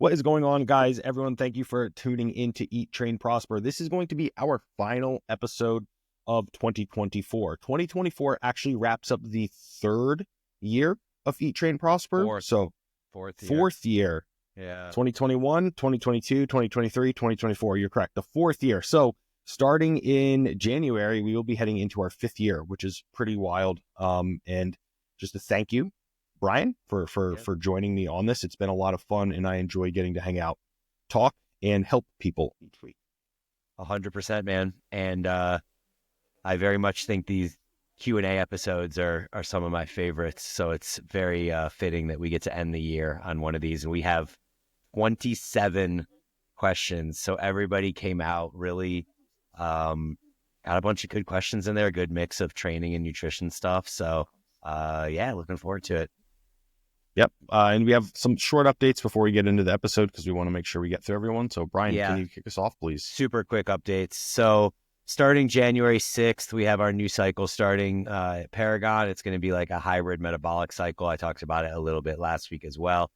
What is going on, guys? Everyone, thank you for tuning in to Eat, Train, Prosper. This is going to be our final episode of 2024. 2024 actually wraps up the third year of Eat, Train, Prosper. Fourth year. Yeah. 2021, 2022, 2023, 2024. You're correct. The fourth year. So starting in January, we will be heading into our fifth year, which is pretty wild. And just a thank you, Brian, for joining me on this. It's been a lot of fun, and I enjoy getting to hang out, talk, and help people each week. 100%, man. And I very much think these Q&A episodes are some of my favorites. So it's very fitting that we get to end the year on one of these. And we have 27 questions. So everybody came out really got a bunch of good questions in there, a good mix of training and nutrition stuff. So yeah, looking forward to it. Yep. And we have some short updates before we get into the episode because we want to make sure we get through everyone. So Brian, Can you kick us off, please? Super quick updates. So starting January 6th, we have our new cycle starting at Paragon. It's going to be like a hybrid metabolic cycle. I talked about it a little bit last week as well.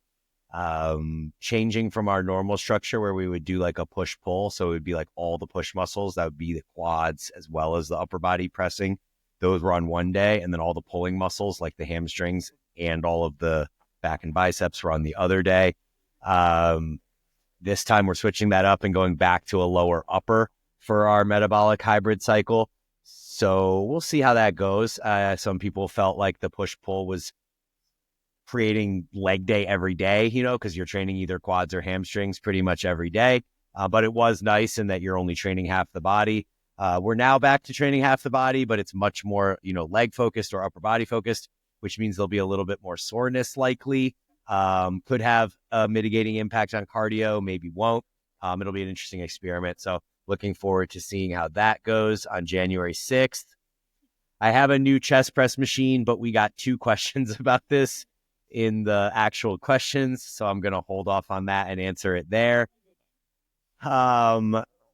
Changing from our normal structure where we would do like a push-pull. So it would be like all the push muscles. That would be the quads as well as the upper body pressing. Those were on one day. And then all the pulling muscles like the hamstrings and all of the back and biceps were on the other day. This time we're switching that up and going back to a lower upper for our metabolic hybrid cycle. So we'll see how that goes. Some people felt like the push-pull was creating leg day every day, because you're training either quads or hamstrings pretty much every day. But it was nice in that you're only training half the body. We're now back to training half the body, but it's much more, leg focused or upper body focused, which means there'll be a little bit more soreness likely. Could have a mitigating impact on cardio, maybe won't. It'll be an interesting experiment. So looking forward to seeing how that goes on January 6th. I have a new chest press machine, but we got 2 questions about this in the actual questions. So I'm going to hold off on that and answer it there.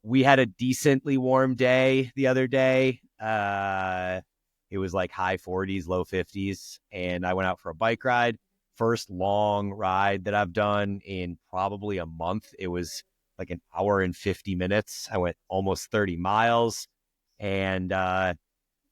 We had a decently warm day the other day. It was like high 40s, low 50s, and I went out for a bike ride. First long ride that I've done in probably a month. It was like an hour and 50 minutes. I went almost 30 miles and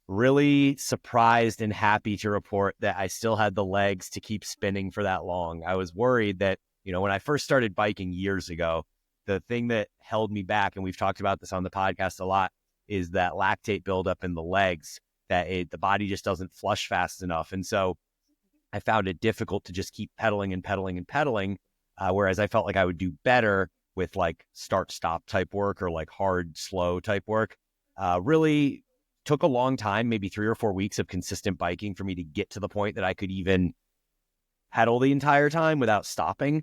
really surprised and happy to report that I still had the legs to keep spinning for that long. I was worried that, when I first started biking years ago, the thing that held me back, and we've talked about this on the podcast a lot, is that lactate buildup in the legs, that the body just doesn't flush fast enough. And so I found it difficult to just keep pedaling and pedaling and pedaling, whereas I felt like I would do better with like start-stop type work or like hard, slow type work. Really took a long time, maybe 3 or 4 weeks of consistent biking for me to get to the point that I could even pedal the entire time without stopping.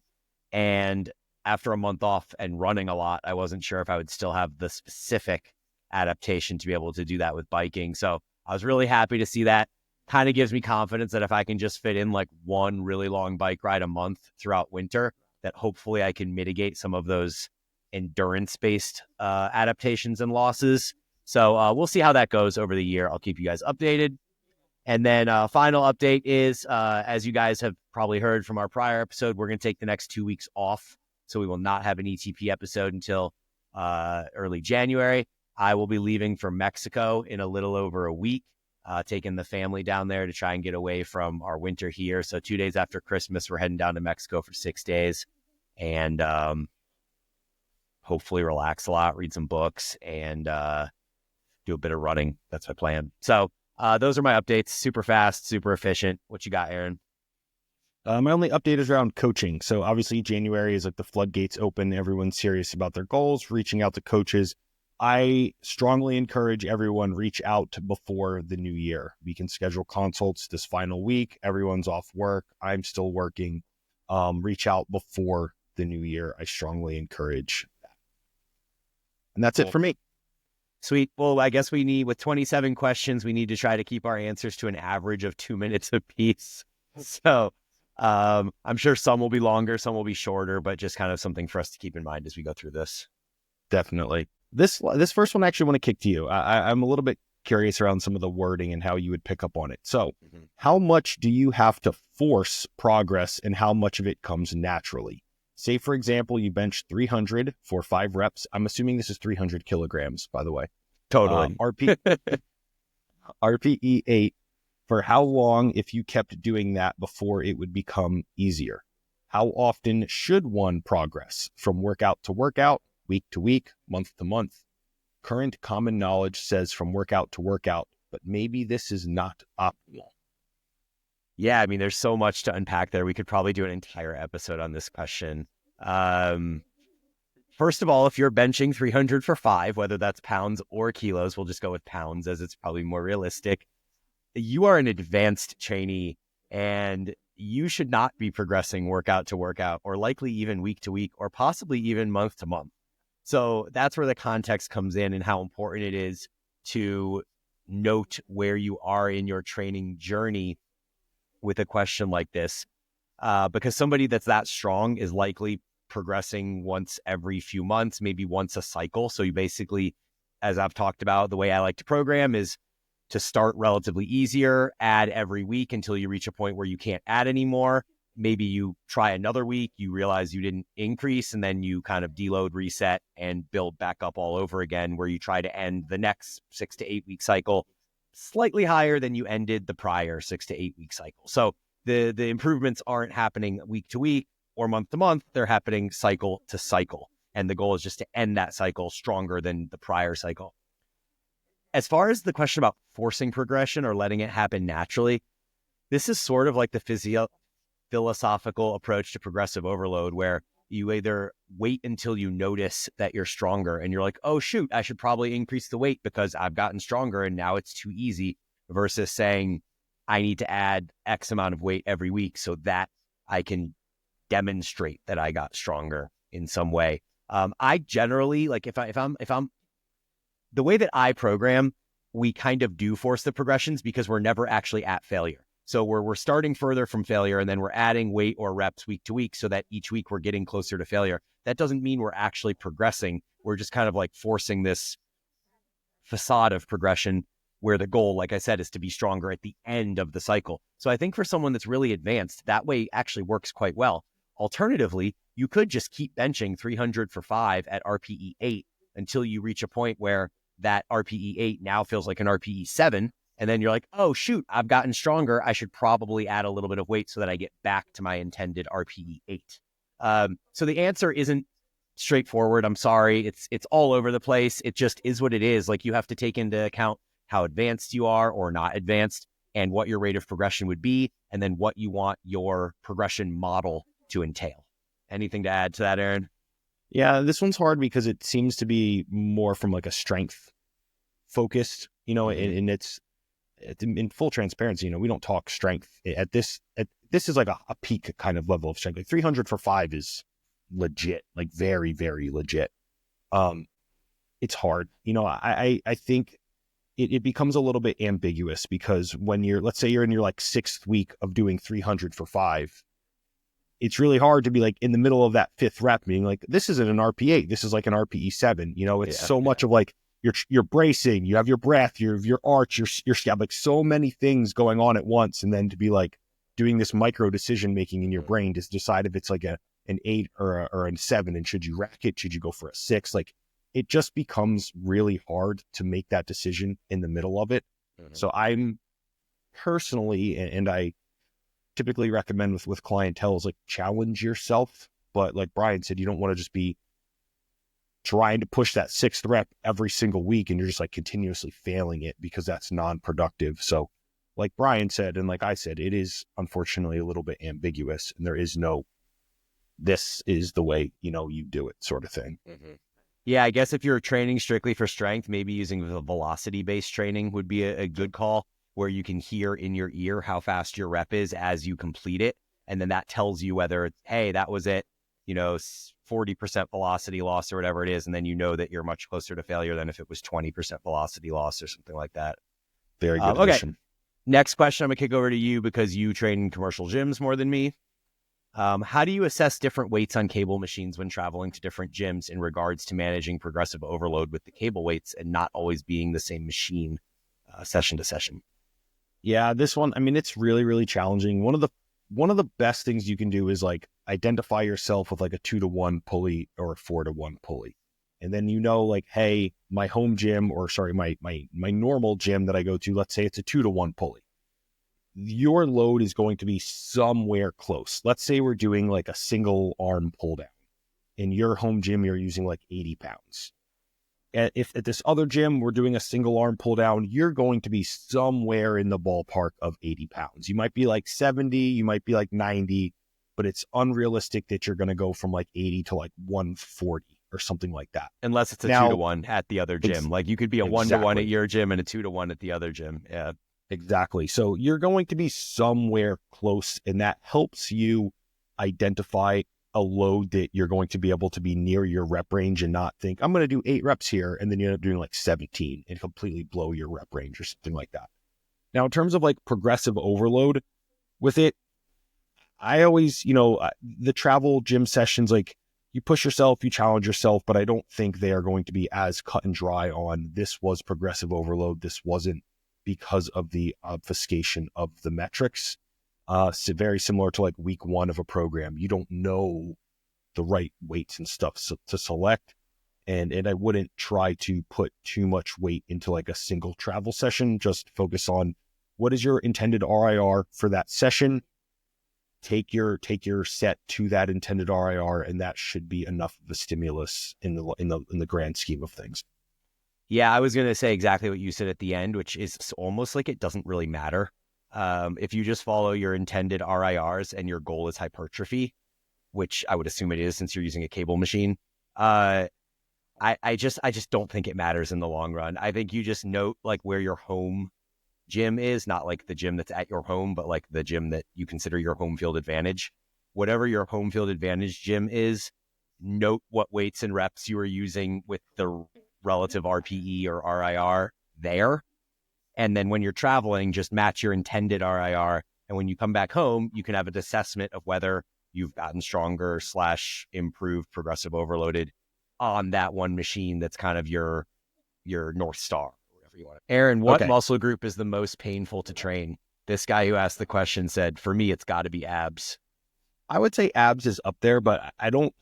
And after a month off and running a lot, I wasn't sure if I would still have the specific adaptation to be able to do that with biking. So I was really happy to see that. Kind of gives me confidence that if I can just fit in like one really long bike ride a month throughout winter, that hopefully I can mitigate some of those endurance-based adaptations and losses. So we'll see how that goes over the year. I'll keep you guys updated. And then final update is, as you guys have probably heard from our prior episode, we're going to take the next 2 weeks off. So we will not have an ETP episode until early January. I will be leaving for Mexico in a little over a week, taking the family down there to try and get away from our winter here. So 2 days after Christmas, we're heading down to Mexico for 6 days and hopefully relax a lot, read some books, and do a bit of running. That's my plan. So those are my updates. Super fast, super efficient. What you got, Aaron? My only update is around coaching. So obviously January is like the floodgates open. Everyone's serious about their goals, reaching out to coaches. I strongly encourage everyone reach out before the new year. We can schedule consults this final week. Everyone's off work. I'm still working. Reach out before the new year. I strongly encourage that. And that's it for me. Sweet. Well, I guess with 27 questions, we need to try to keep our answers to an average of 2 minutes apiece. So I'm sure some will be longer, some will be shorter, but just kind of something for us to keep in mind as we go through this. Definitely. This first one I actually want to kick to you. I'm a little bit curious around some of the wording and how you would pick up on it. So how much do you have to force progress and how much of it comes naturally? Say, for example, you bench 300 for 5 reps. I'm assuming this is 300 kilograms, by the way. Totally. RPE 8, for how long if you kept doing that before it would become easier? How often should one progress from workout to workout, week to week, month to month? Current common knowledge says from workout to workout, but maybe this is not optimal. Yeah, I mean, there's so much to unpack there. We could probably do an entire episode on this question. First of all, if you're benching 300 for 5, whether that's pounds or kilos, we'll just go with pounds as it's probably more realistic. You are an advanced trainee and you should not be progressing workout to workout, or likely even week to week, or possibly even month to month. So that's where the context comes in and how important it is to note where you are in your training journey with a question like this, because somebody that's that strong is likely progressing once every few months, maybe once a cycle. So you basically, as I've talked about, the way I like to program is to start relatively easier, add every week until you reach a point where you can't add anymore. Maybe you try another week, you realize you didn't increase, and then you kind of deload, reset, and build back up all over again, where you try to end the next 6 to 8 week cycle slightly higher than you ended the prior 6 to 8 week cycle. So the improvements aren't happening week to week or month to month, they're happening cycle to cycle. And the goal is just to end that cycle stronger than the prior cycle. As far as the question about forcing progression or letting it happen naturally, this is sort of like the philosophical approach to progressive overload, where you either wait until you notice that you're stronger and you're like, oh, shoot, I should probably increase the weight because I've gotten stronger and now it's too easy, versus saying I need to add X amount of weight every week so that I can demonstrate that I got stronger in some way. I generally, like, if I'm the way that I program, we kind of do force the progressions because we're never actually at failure. So we're starting further from failure, and then we're adding weight or reps week to week so that each week we're getting closer to failure. That doesn't mean we're actually progressing. We're just kind of like forcing this facade of progression where the goal, like I said, is to be stronger at the end of the cycle. So I think for someone that's really advanced, that way actually works quite well. Alternatively, you could just keep benching 300 for 5 at RPE 8 until you reach a point where that RPE 8 now feels like an RPE 7. And then you're like, oh, shoot, I've gotten stronger. I should probably add a little bit of weight so that I get back to my intended RPE 8. So the answer isn't straightforward. I'm sorry. It's all over the place. It just is what it is. Like, you have to take into account how advanced you are or not advanced, and what your rate of progression would be, and then what you want your progression model to entail. Anything to add to that, Aaron? Yeah, this one's hard because it seems to be more from like a strength focused, and it's in full transparency, we don't talk strength this is like a peak kind of level of strength. Like 300 for 5 is legit, like very, very legit. It's hard. I think it becomes a little bit ambiguous, because when let's say you're in your like 6th week of doing 300 for 5, it's really hard to be like in the middle of that 5th rep being like, this isn't an RP8, this is like an RPE 7. It's much of like, you're bracing, you have your breath, your arch, your scap, like so many things going on at once. And then to be like doing this micro decision making in your brain to decide if it's like an 8 or a 7, and should you rack it, should you go for a 6? Like, it just becomes really hard to make that decision in the middle of it. Mm-hmm. So I'm personally, and I typically recommend with clientele, is like, challenge yourself. But like Brian said, you don't want to just be trying to push that 6th rep every single week and you're just like continuously failing it, because that's non-productive. So like Brian said, and like I said, it is unfortunately a little bit ambiguous, and there is no, this is the way, you do it sort of thing. Mm-hmm. Yeah, I guess if you're training strictly for strength, maybe using the velocity-based training would be a good call, where you can hear in your ear how fast your rep is as you complete it. And then that tells you whether it's, hey, that was it, 40% velocity loss or whatever it is. And then that you're much closer to failure than if it was 20% velocity loss or something like that. Very good addition. Okay. Next question, I'm going to kick over to you because you train in commercial gyms more than me. How do you assess different weights on cable machines when traveling to different gyms in regards to managing progressive overload with the cable weights and not always being the same machine session to session? Yeah, this one, I mean, it's really, really challenging. One of the one of the best things you can do is like identify yourself with like a 2-to-1 pulley or a 4-to-1 pulley. And then, like, hey, my home gym, or sorry, my normal gym that I go to, let's say it's a 2-to-1 pulley. Your load is going to be somewhere close. Let's say we're doing like a single arm pull down. In your home gym, you're using like 80 pounds. If at this other gym, we're doing a single arm pull down, you're going to be somewhere in the ballpark of 80 pounds. You might be like 70, you might be like 90, but it's unrealistic that you're going to go from like 80 to like 140 or something like that. Unless it's a Now, 2-to-1 at the other gym. Like you could be a 1-to-1 at your gym and a 2-to-1 at the other gym. Yeah. Exactly. So you're going to be somewhere close, and that helps you identify a load that you're going to be able to be near your rep range and not think, I'm going to do 8 reps here, and then you end up doing like 17 and completely blow your rep range or something like that. Now, in terms of like progressive overload with it, I always, the travel gym sessions, like you push yourself, you challenge yourself, but I don't think they are going to be as cut and dry on this was progressive overload, this wasn't, because of the obfuscation of the metrics. So very similar to like week 1 of a program. You don't know the right weights and stuff to select. And I wouldn't try to put too much weight into like a single travel session. Just focus on what is your intended RIR for that session. Take your set to that intended RIR, and that should be enough of a stimulus in the grand scheme of things. Yeah, I was going to say exactly what you said at the end, which is almost like it doesn't really matter. If you just follow your intended RIRs and your goal is hypertrophy, which I would assume it is since you're using a cable machine, I just don't think it matters in the long run. I think you just note like where your home gym is, not like the gym that's at your home, but like the gym that you consider your home field advantage. Whatever your home field advantage gym is, note what weights and reps you are using with the relative RPE or RIR there. And then when you're traveling, just match your intended RIR. And when you come back home, you can have an assessment of whether you've gotten stronger / improved progressive overloaded on that one machine that's kind of your North Star, whatever you want. Aaron, what muscle group is the most painful to train? This guy who asked the question said, for me, it's got to be abs. I would say abs is up there, but I don't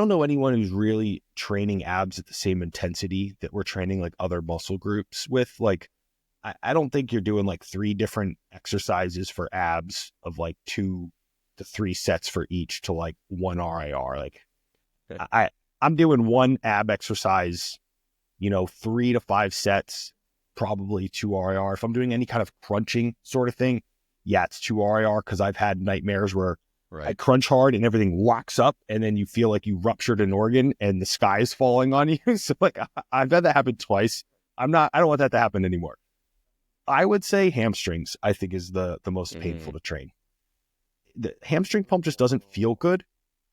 know anyone who's really training abs at the same intensity that we're training like other muscle groups with. Like, I don't think you're doing like 3 different exercises for abs of like 2 to 3 sets for each to like 1 RIR. Like, I'm doing 1 ab exercise, 3 to 5 sets, probably 2 RIR. If I'm doing any kind of crunching sort of thing, yeah, it's 2 RIR, because I've had nightmares where I crunch hard and everything locks up, and then you feel like you ruptured an organ and the sky is falling on you. So like, I've had that happen twice. I don't want that to happen anymore. I would say hamstrings, I think, is the most painful to train. The hamstring pump just doesn't feel good.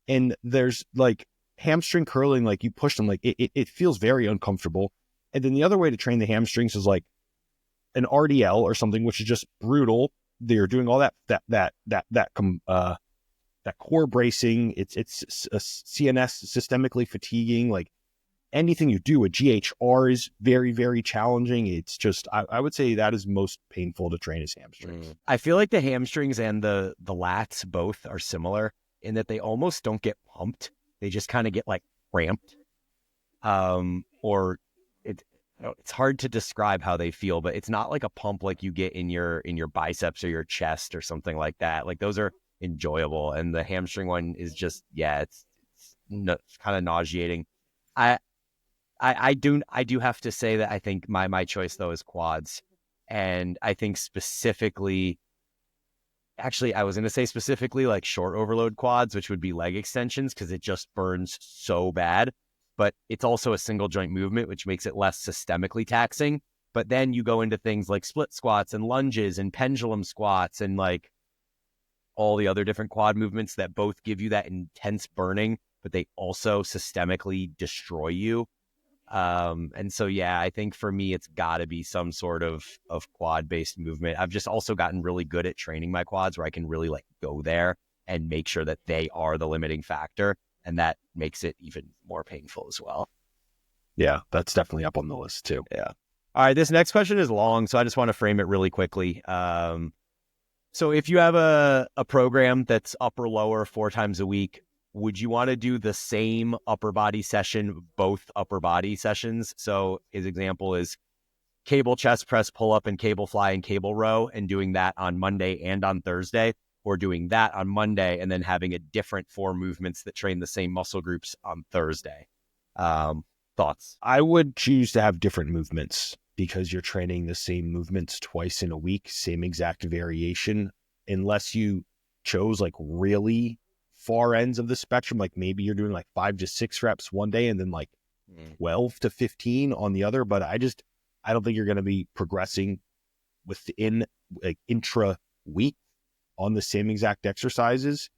And there's like hamstring curling, like you push them, like it feels very uncomfortable. And then the other way to train the hamstrings is like an RDL or something, which is just brutal. They're doing all that core bracing. It's a CNS, systemically fatiguing. Like anything you do, a GHR is very, very challenging. It's just, I would say that is most painful to train is hamstrings. I feel like the hamstrings and the lats both are similar in that they almost don't get pumped. They just kind of get like cramped. Or it's hard to describe how they feel, but it's not like a pump like you get in your biceps or your chest or something like that. Like those are enjoyable, and the hamstring one is just it's kind of nauseating. I do have to say that I think my choice though is quads, and I think specifically, actually I was going to say specifically like short overload quads, which would be leg extensions, because it just burns so bad, but it's also a single joint movement, which makes it less systemically taxing. But then you go into things like split squats and lunges and pendulum squats and like all the other different quad movements that both give you that intense burning, but they also systemically destroy you. And so, yeah, I think for me, it's got to be some sort of quad based movement. I've just also gotten really good at training my quads where I can really like go there and make sure that they are the limiting factor. And that makes it even more painful as well. Yeah, that's definitely up on the list too. Yeah. All right. This next question is long, so I just want to frame it really quickly. So if you have a program that's upper lower 4 times a week, would you want to do the same upper body session, both upper body sessions? So his example is cable chest press, pull up and cable fly and cable row, and doing that on Monday and on Thursday, or doing that on Monday and then having a different 4 movements that train the same muscle groups on Thursday. Thoughts? I would choose to have different movements because you're training the same movements twice in a week, same exact variation, unless you chose like really far ends of the spectrum. Like maybe you're doing like 5 to 6 reps one day and then like 12 to 15 on the other. But I don't think you're going to be progressing within like intra week on the same exact exercises.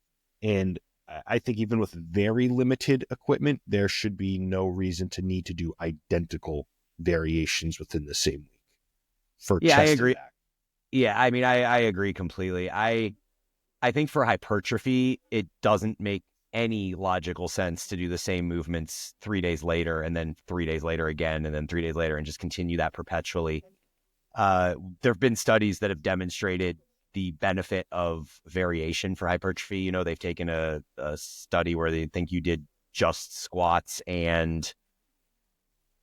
And I think even with very limited equipment, there should be no reason to need to do identical variations within the same week for Yeah, I chest agree. and back. Yeah, I mean, I agree completely. I think for hypertrophy, it doesn't make any logical sense to do the same movements 3 days later and then 3 days later again and then 3 days later and just continue that perpetually. There have been studies that have demonstrated the benefit of variation for hypertrophy. You know, they've taken a study where they think you did just squats and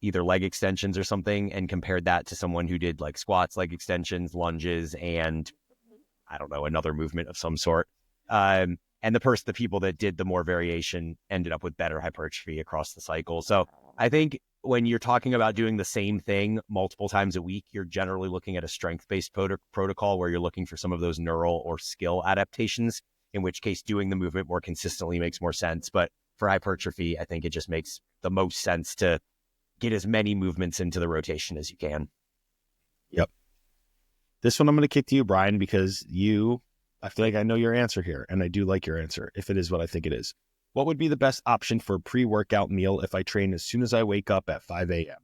either leg extensions or something and compared that to someone who did like squats, leg extensions, lunges, and I don't know, another movement of some sort. And the people that did the more variation ended up with better hypertrophy across the cycle. So I think when you're talking about doing the same thing multiple times a week, you're generally looking at a strength-based protocol where you're looking for some of those neural or skill adaptations, in which case doing the movement more consistently makes more sense. But for hypertrophy, I think it just makes the most sense to get as many movements into the rotation as you can. Yep. This one I'm going to kick to you, Brian, because I feel like I know your answer here, and I do like your answer, if it is what I think it is. What would be the best option for a pre-workout meal if I train as soon as I wake up at 5 a.m.?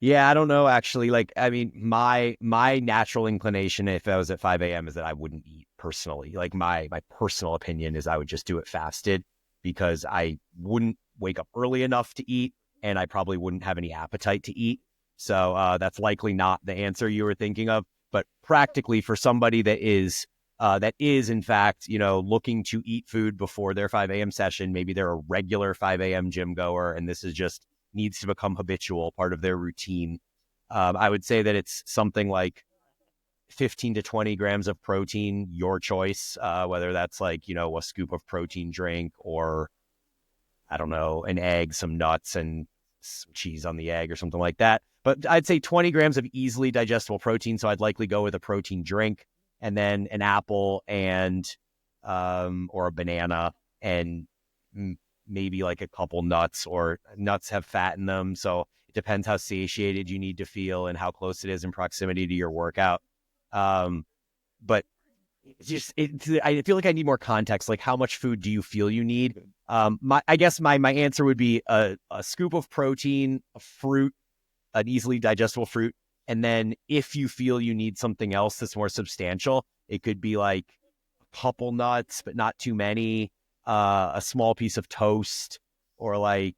Yeah, I don't know, actually. Like, I mean, my natural inclination, if I was at 5 a.m., is that I wouldn't eat personally. Like, my personal opinion is I would just do it fasted because I wouldn't wake up early enough to eat, and I probably wouldn't have any appetite to eat. So that's likely not the answer you were thinking of. But practically for somebody that is in fact, you know, looking to eat food before their 5 a.m. session, maybe they're a regular 5 a.m. gym goer, and this is just needs to become habitual, part of their routine. I would say that it's something like 15 to 20 grams of protein, your choice, whether that's like, you know, a scoop of protein drink or, I don't know, an egg, some nuts, and some cheese on the egg or something like that. But I'd say 20 grams of easily digestible protein. So I'd likely go with a protein drink and then an apple and or a banana and maybe like a couple nuts, or nuts have fat in them. So it depends how satiated you need to feel and how close it is in proximity to your workout. But I feel like I need more context. Like, how much food do you feel you need? I guess my answer would be a scoop of protein, a fruit, an easily digestible fruit. And then if you feel you need something else that's more substantial, it could be like a couple nuts, but not too many, a small piece of toast, or like,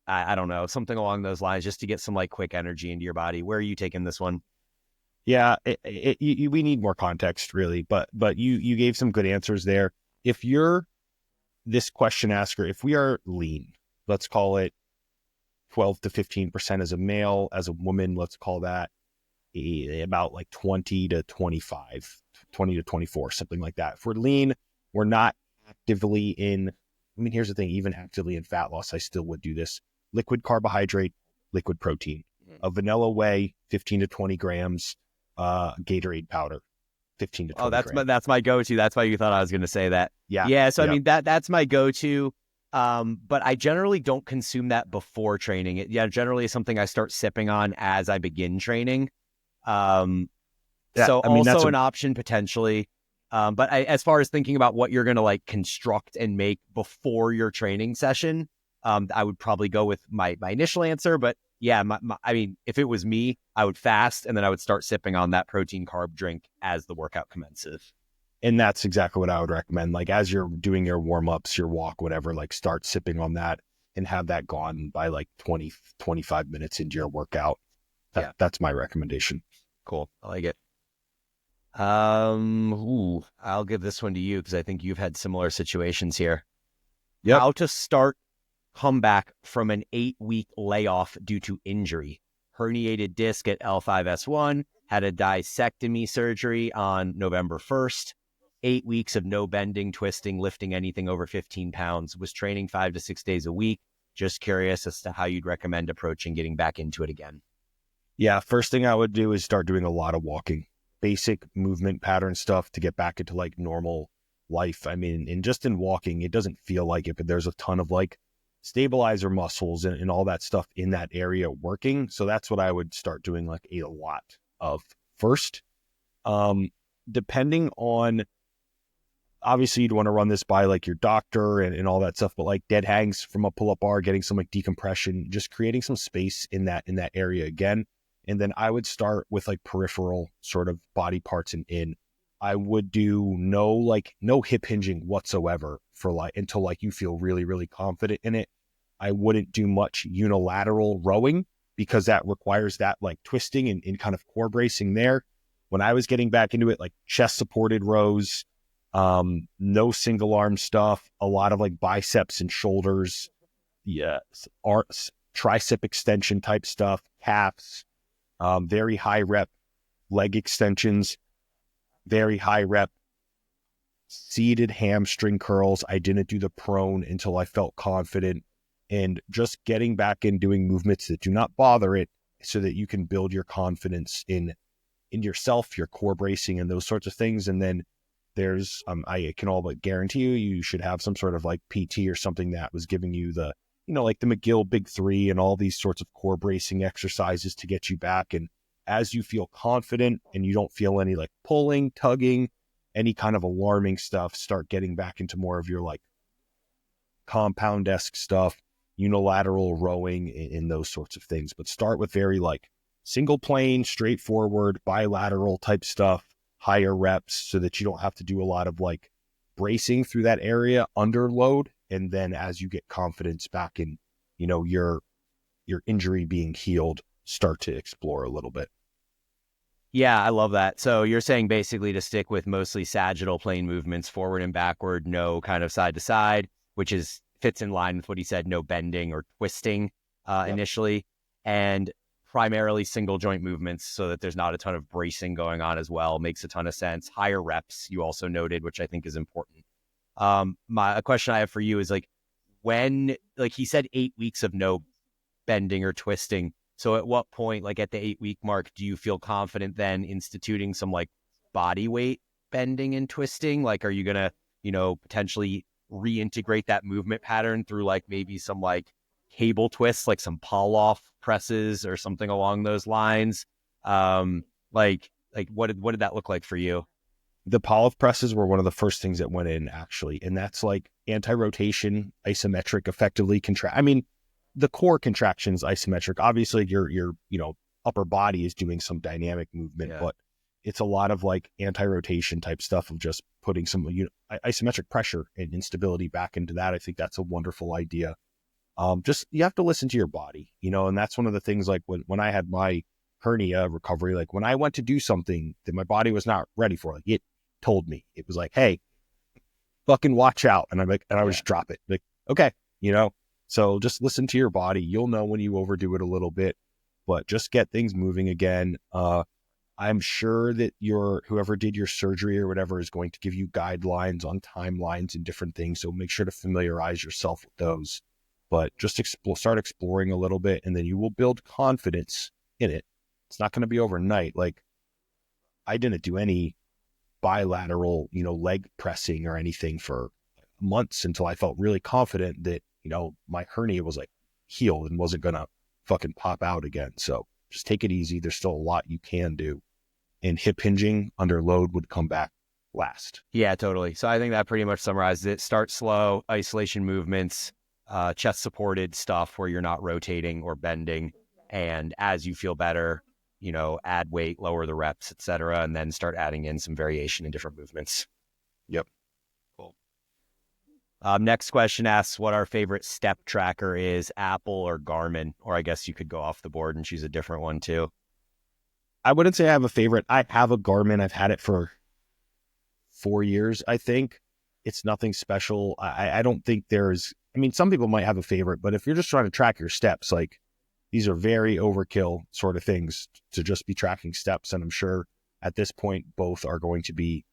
I don't know, something along those lines, just to get some like quick energy into your body. Where are you taking this one? Yeah, we need more context, really, but you gave some good answers there. If you're this question asker, if we are lean, let's call it 12 to 15% as a male, as a woman, let's call that about like 20 to 25, 20 to 24, something like that. If we're lean, we're not actively in, I mean, here's the thing, even actively in fat loss, I still would do this. Liquid carbohydrate, liquid protein, a vanilla whey, 15 to 20 grams, Gatorade powder, 15 to 20 grams. That's my go-to. That's why you thought I was going to say that. Yeah. Yeah. So, I mean, that's my go-to. But I generally don't consume that before training. It generally is something I start sipping on as I begin training. So I mean, also an option potentially. But as far as thinking about what you're going to like construct and make before your training session, I would probably go with my initial answer. But yeah, I mean, if it was me, I would fast and then I would start sipping on that protein carb drink as the workout commences. And that's exactly what I would recommend. Like, as you're doing your warm-ups, your walk, whatever, like start sipping on that and have that gone by like 20, 25 minutes into your workout. That's my recommendation. Cool. I like it. I'll give this one to you because I think you've had similar situations here. Yep. How to start comeback from an 8-week layoff due to injury. Herniated disc at L5S1, had a discectomy surgery on November 1st, 8 weeks of no bending, twisting, lifting anything over 15 pounds, was training 5 to 6 days a week. Just curious as to how you'd recommend approaching getting back into it again. Yeah, first thing I would do is start doing a lot of walking, basic movement pattern stuff to get back into like normal life. I mean, and just in walking, it doesn't feel like it, but there's a ton of like stabilizer muscles and all that stuff in that area working. So that's what I would start doing like a lot of first. Um, Depending on, obviously you'd want to run this by like your doctor and all that stuff, but like dead hangs from a pull-up bar, getting some like decompression, just creating some space in that area again. And then I would start with like peripheral sort of body parts and in. I would do no hip hinging whatsoever for like until like you feel really, really confident in it. I wouldn't do much unilateral rowing because that requires that like twisting and kind of core bracing there. When I was getting back into it, like chest supported rows, no single arm stuff, a lot of like biceps and shoulders, yeah, tricep extension type stuff, calves, very high rep leg extensions, very high rep seated hamstring curls. I didn't do the prone until I felt confident, and just getting back and doing movements that do not bother it so that you can build your confidence in yourself, your core bracing and those sorts of things. And then there's, I can all but guarantee you should have some sort of like PT or something that was giving you the, like the McGill Big Three and all these sorts of core bracing exercises to get you back. And as you feel confident and you don't feel any like pulling, tugging, any kind of alarming stuff, start getting back into more of your like compound-esque stuff, unilateral rowing and those sorts of things. But start with very like single plane, straightforward, bilateral type stuff, higher reps so that you don't have to do a lot of like bracing through that area under load. And then as you get confidence back in, your injury being healed, start to explore a little bit. Yeah, I love that. So you're saying basically to stick with mostly sagittal plane movements, forward and backward, no kind of side to side, which fits in line with what he said, no bending or twisting Yep. initially, and primarily single joint movements so that there's not a ton of bracing going on as well. Makes a ton of sense. Higher reps, you also noted, which I think is important. A question I have for you is like when, like he said, 8 weeks of no bending or twisting. So at what point, like at the 8-week mark, do you feel confident then instituting some like body weight bending and twisting? Like, are you going to, potentially reintegrate that movement pattern through like maybe some like cable twists, like some pull off presses or something along those lines? Like what did that look like for you? The polyp presses were one of the first things that went in actually. And that's like anti-rotation, isometric, effectively contract. I mean, the core contractions isometric. Obviously your upper body is doing some dynamic movement, but it's a lot of like anti-rotation type stuff of just putting some isometric pressure and instability back into that. I think that's a wonderful idea. Just you have to listen to your body, and that's one of the things like when I had my hernia recovery, like when I went to do something that my body was not ready for, like it told me, it was like, hey, fucking watch out. And I'm like, and I would just drop it. Like, okay, so just listen to your body. You'll know when you overdo it a little bit, but just get things moving again. I'm sure that whoever did your surgery or whatever is going to give you guidelines on timelines and different things. So make sure to familiarize yourself with those, but just start exploring a little bit, and then you will build confidence in it. It's not going to be overnight. Like I didn't do any bilateral, leg pressing or anything for months until I felt really confident that, my hernia was like healed and wasn't going to fucking pop out again. So just take it easy. There's still a lot you can do. And hip hinging under load would come back last. Yeah, totally. So I think that pretty much summarizes it. Start slow, isolation movements, chest supported stuff where you're not rotating or bending. And as you feel better, add weight, lower the reps, etc., and then start adding in some variation in different movements. Yep. Cool. Next question asks what our favorite step tracker is, Apple or Garmin, or I guess you could go off the board and choose a different one too. I wouldn't say I have a favorite. I have a Garmin. I've had it for 4 years, I think. It's nothing special. I don't think there's, I mean, some people might have a favorite, but if you're just trying to track your steps, like these are very overkill sort of things to just be tracking steps. And I'm sure at this point, both are going to be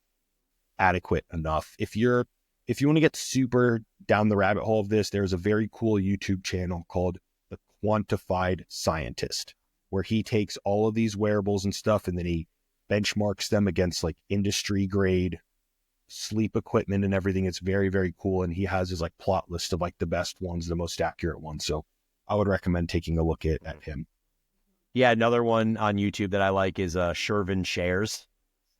adequate enough. If you want to get super down the rabbit hole of this, there's a very cool YouTube channel called The Quantified Scientist, where he takes all of these wearables and stuff and then he benchmarks them against like industry grade sleep equipment and everything. It's very, very cool. And he has his like plot list of like the best ones, the most accurate ones. So I would recommend taking a look at him. Yeah, another one on YouTube that I like is Shervin Shares.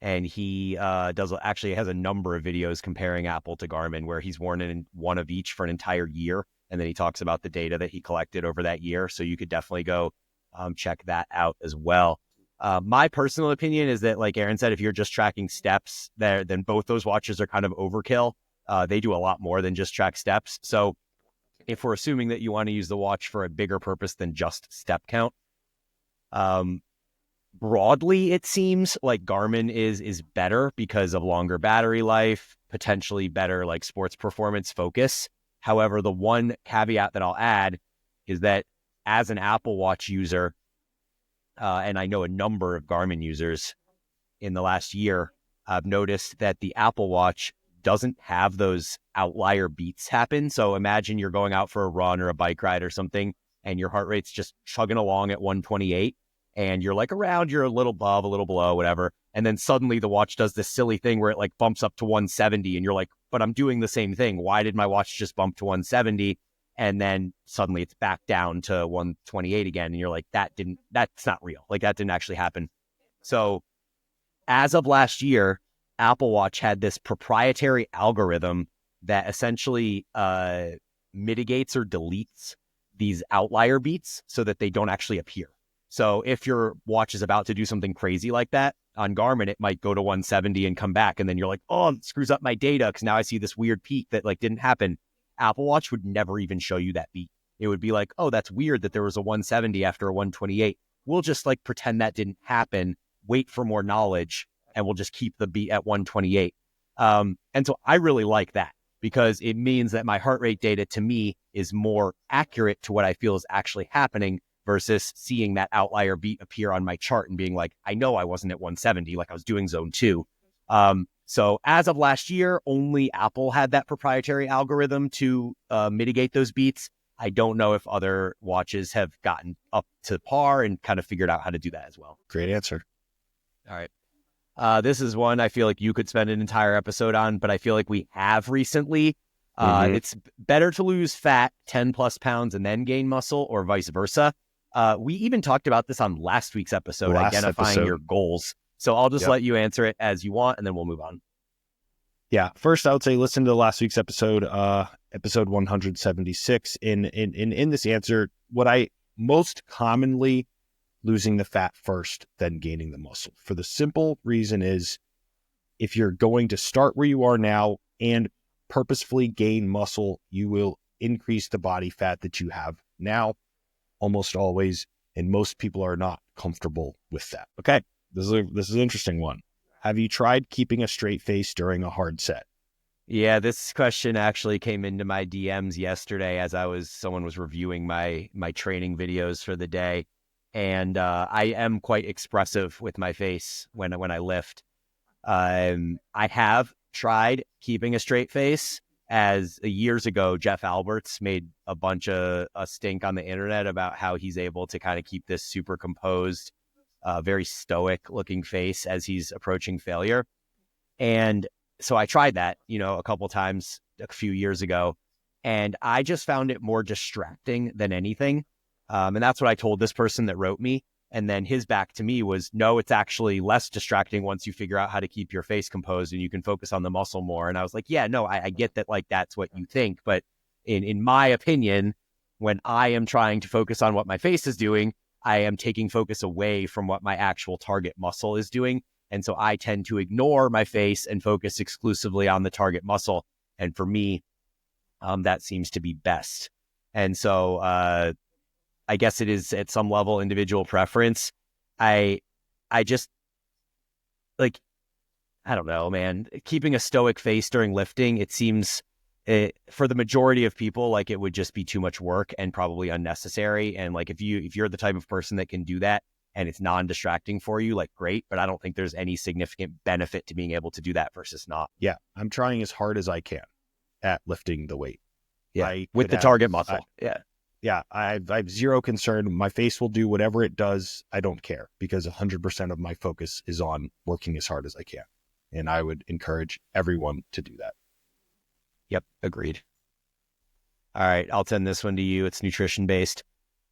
And he actually has a number of videos comparing Apple to Garmin, where he's worn in one of each for an entire year. And then he talks about the data that he collected over that year. So you could definitely go check that out as well. My personal opinion is that, like Aaron said, if you're just tracking steps there, then both those watches are kind of overkill. They do a lot more than just track steps. So if we're assuming that you want to use the watch for a bigger purpose than just step count, broadly, it seems like Garmin is better because of longer battery life, potentially better like sports performance focus. However, the one caveat that I'll add is that as an Apple Watch user, and I know a number of Garmin users in the last year, I've noticed that the Apple Watch doesn't have those outlier beats happen. So imagine you're going out for a run or a bike ride or something, and your heart rate's just chugging along at 128, and you're like around, you're a little above, a little below, whatever. And then suddenly the watch does this silly thing where it like bumps up to 170, and you're like, but I'm doing the same thing. Why did my watch just bump to 170? And then suddenly it's back down to 128 again. And you're like, that's not real. Like that didn't actually happen. So as of last year, Apple Watch had this proprietary algorithm that essentially mitigates or deletes these outlier beats so that they don't actually appear. So if your watch is about to do something crazy like that, on Garmin, it might go to 170 and come back. And then you're like, oh, it screws up my data because now I see this weird peak that like didn't happen. Apple Watch would never even show you that beat. It would be like, oh, that's weird that there was a 170 after a 128. We'll just like pretend that didn't happen, wait for more knowledge, and we'll just keep the beat at 128. And so I really like that because it means that my heart rate data to me is more accurate to what I feel is actually happening versus seeing that outlier beat appear on my chart and being like, I know I wasn't at 170, like I was doing zone 2. So as of last year, only Apple had that proprietary algorithm to mitigate those beats. I don't know if other watches have gotten up to par and kind of figured out how to do that as well. Great answer. All right. This is one I feel like you could spend an entire episode on, but I feel like we have recently. It's better to lose fat, 10 plus pounds, and then gain muscle, or vice versa. We even talked about this on last week's episode, identifying your goals. So I'll just let you answer it as you want, and then we'll move on. Yeah. First, I would say listen to last week's episode, episode 176. In this answer, what I most commonly losing the fat first, then gaining the muscle. For the simple reason is if you're going to start where you are now and purposefully gain muscle, you will increase the body fat that you have now almost always. And most people are not comfortable with that. Okay. This is an interesting one. Have you tried keeping a straight face during a hard set? Yeah, this question actually came into my DMs yesterday as someone was reviewing my training videos for the day. And I am quite expressive with my face when I lift. I have tried keeping a straight face, as years ago, Jeff Alberts made a bunch of a stink on the internet about how he's able to kind of keep this super composed, very stoic looking face as he's approaching failure. And so I tried that, a couple times a few years ago, and I just found it more distracting than anything. And that's what I told this person that wrote me. And then his back to me was, no, it's actually less distracting once you figure out how to keep your face composed and you can focus on the muscle more. And I was like, yeah, no, I get that, like, that's what you think. But in my opinion, when I am trying to focus on what my face is doing, I am taking focus away from what my actual target muscle is doing. And so I tend to ignore my face and focus exclusively on the target muscle. And for me, that seems to be best. And so I guess it is at some level individual preference. I I just like, I don't know, man, keeping a stoic face during lifting, it seems for the majority of people, like it would just be too much work and probably unnecessary. And like, if you're the type of person that can do that and it's non-distracting for you, like great, but I don't think there's any significant benefit to being able to do that versus not. Yeah. I'm trying as hard as I can at lifting the weight. Yeah. With the target muscle. Yeah, I have zero concern. My face will do whatever it does. I don't care because 100% of my focus is on working as hard as I can. And I would encourage everyone to do that. Yep, agreed. All right, I'll send this one to you. It's nutrition based.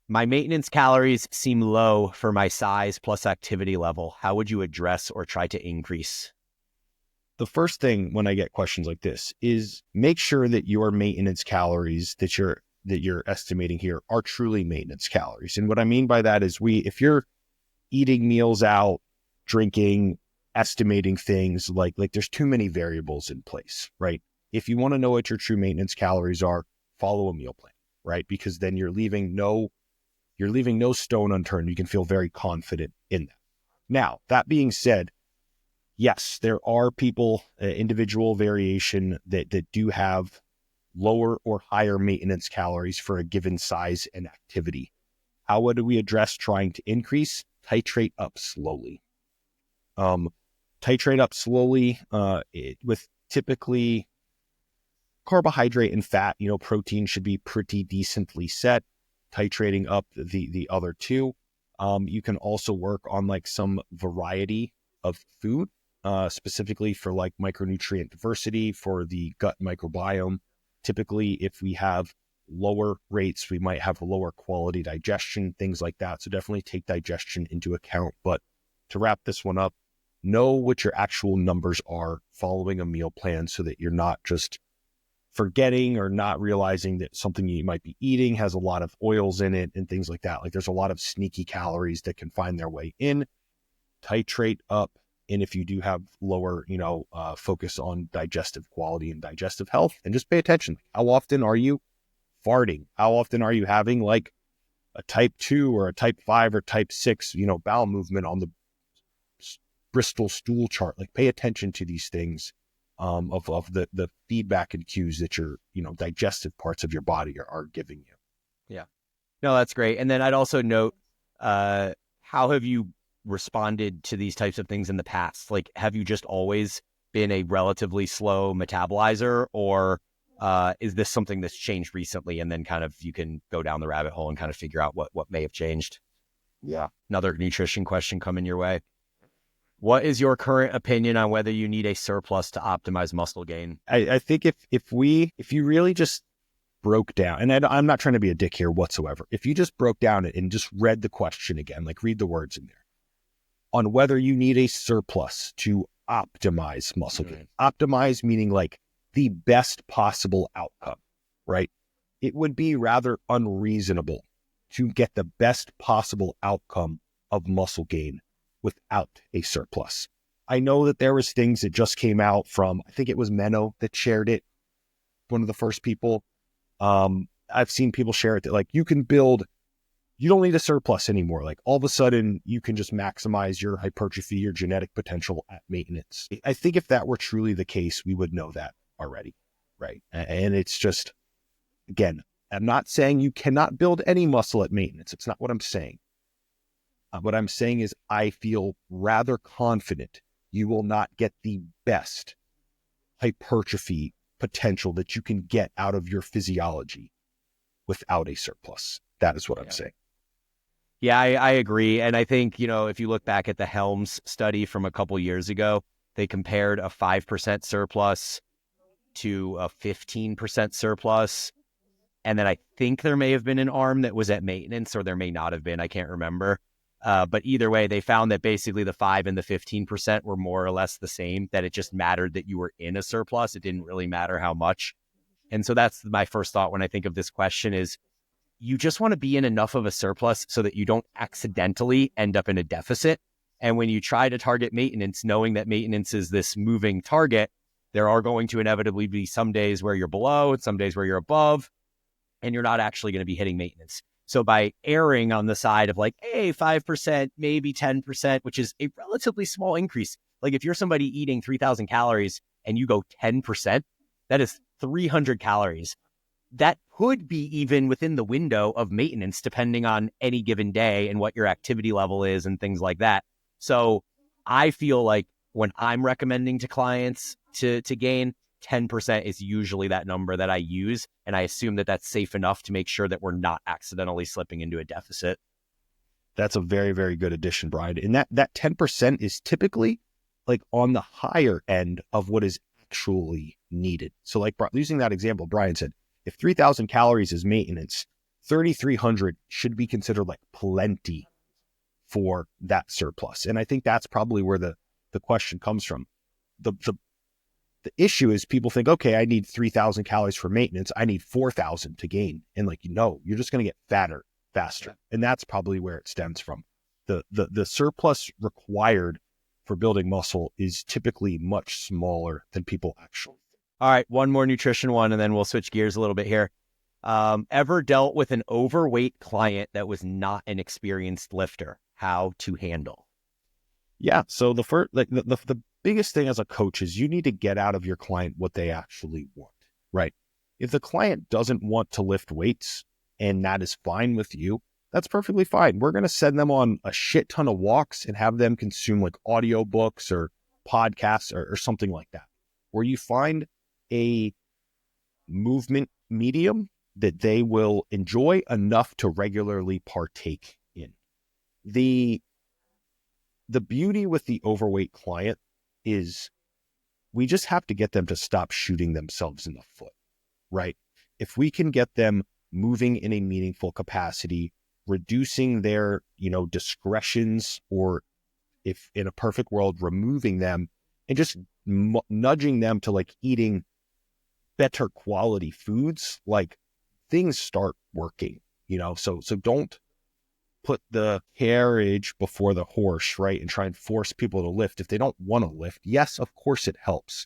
My maintenance calories seem low for my size plus activity level. How would you address or try to increase? The first thing when I get questions like this is make sure that your maintenance calories that you're estimating here are truly maintenance calories. And what I mean by that is if you're eating meals out, drinking, estimating things like there's too many variables in place, right? If you want to know what your true maintenance calories are, follow a meal plan, right? Because then you're leaving no stone unturned. You can feel very confident in that. Now, that being said, yes, there are people, individual variation that do have lower or higher maintenance calories for a given size and activity. How would we address trying to increase? Titrate up slowly. With typically carbohydrate and fat, protein should be pretty decently set. Titrating up the other two. You can also work on like some variety of food, specifically for like micronutrient diversity for the gut microbiome. Typically, if we have lower rates, we might have a lower quality digestion, things like that. So definitely take digestion into account. But to wrap this one up, know what your actual numbers are following a meal plan so that you're not just forgetting or not realizing that something you might be eating has a lot of oils in it and things like that. Like there's a lot of sneaky calories that can find their way in. Titrate up. And if you do have lower, focus on digestive quality and digestive health, and just pay attention. How often are you farting? How often are you having like a type 2 or a type 5 or type 6, bowel movement on the Bristol stool chart? Like pay attention to these things of the feedback and cues that your, digestive parts of your body are giving you. Yeah. No, that's great. And then I'd also note, how have you responded to these types of things in the past? Like, have you just always been a relatively slow metabolizer, or is this something that's changed recently? And then kind of you can go down the rabbit hole and kind of figure out what may have changed. Yeah. Another nutrition question coming your way. What is your current opinion on whether you need a surplus to optimize muscle gain? I think if you really just broke down, and I'm not trying to be a dick here whatsoever. If you just broke down it and just read the question again, like read the words in there, on whether you need a surplus to optimize muscle gain. Optimize meaning like the best possible outcome, right? It would be rather unreasonable to get the best possible outcome of muscle gain without a surplus. I know that there was things that just came out from, I think it was Menno that shared it, one of the first people. I've seen people share it that like you don't need a surplus anymore. Like all of a sudden you can just maximize your hypertrophy, your genetic potential at maintenance. I think if that were truly the case, we would know that already, right? And it's just, again, I'm not saying you cannot build any muscle at maintenance. It's not what I'm saying. What I'm saying is I feel rather confident you will not get the best hypertrophy potential that you can get out of your physiology without a surplus. That is what I'm saying. Yeah, I agree. And I think, if you look back at the Helms study from a couple years ago, they compared a 5% surplus to a 15% surplus. And then I think there may have been an arm that was at maintenance, or there may not have been. I can't remember. But either way, they found that basically the 5 and the 15% were more or less the same, that it just mattered that you were in a surplus. It didn't really matter how much. And so that's my first thought when I think of this question is, you just want to be in enough of a surplus so that you don't accidentally end up in a deficit. And when you try to target maintenance, knowing that maintenance is this moving target, there are going to inevitably be some days where you're below and some days where you're above, and you're not actually going to be hitting maintenance. So by erring on the side of like, hey, 5%, maybe 10%, which is a relatively small increase. Like if you're somebody eating 3,000 calories and you go 10%, that is 300 calories. That could be even within the window of maintenance, depending on any given day and what your activity level is and things like that. So I feel like when I'm recommending to clients to gain, 10% is usually that number that I use. And I assume that that's safe enough to make sure that we're not accidentally slipping into a deficit. That's a very, very good addition, Brian. And that 10% is typically like on the higher end of what is actually needed. So like using that example, Brian said, if 3,000 calories is maintenance, 3,300 should be considered like plenty for that surplus. And I think that's probably where the question comes from. The issue is people think, okay, I need 3,000 calories for maintenance. I need 4,000 to gain. And like, no, you're just going to get fatter faster. And that's probably where it stems from. The surplus required for building muscle is typically much smaller than people actually. All right, one more nutrition one, and then we'll switch gears a little bit here. Ever dealt with an overweight client that was not an experienced lifter? How to handle? Yeah. So the first, like the biggest thing as a coach is you need to get out of your client what they actually want, right? If the client doesn't want to lift weights and that is fine with you, that's perfectly fine. We're going to send them on a shit ton of walks and have them consume like audiobooks or podcasts or something like that, where you find a movement medium that they will enjoy enough to regularly partake in. The beauty with the overweight client is we just have to get them to stop shooting themselves in the foot, right? If we can get them moving in a meaningful capacity, reducing their, discretions, or if in a perfect world, removing them and just nudging them to like eating better quality foods, like things start working, so don't put the carriage before the horse, right? And try and force people to lift if they don't want to lift. Yes, of course it helps.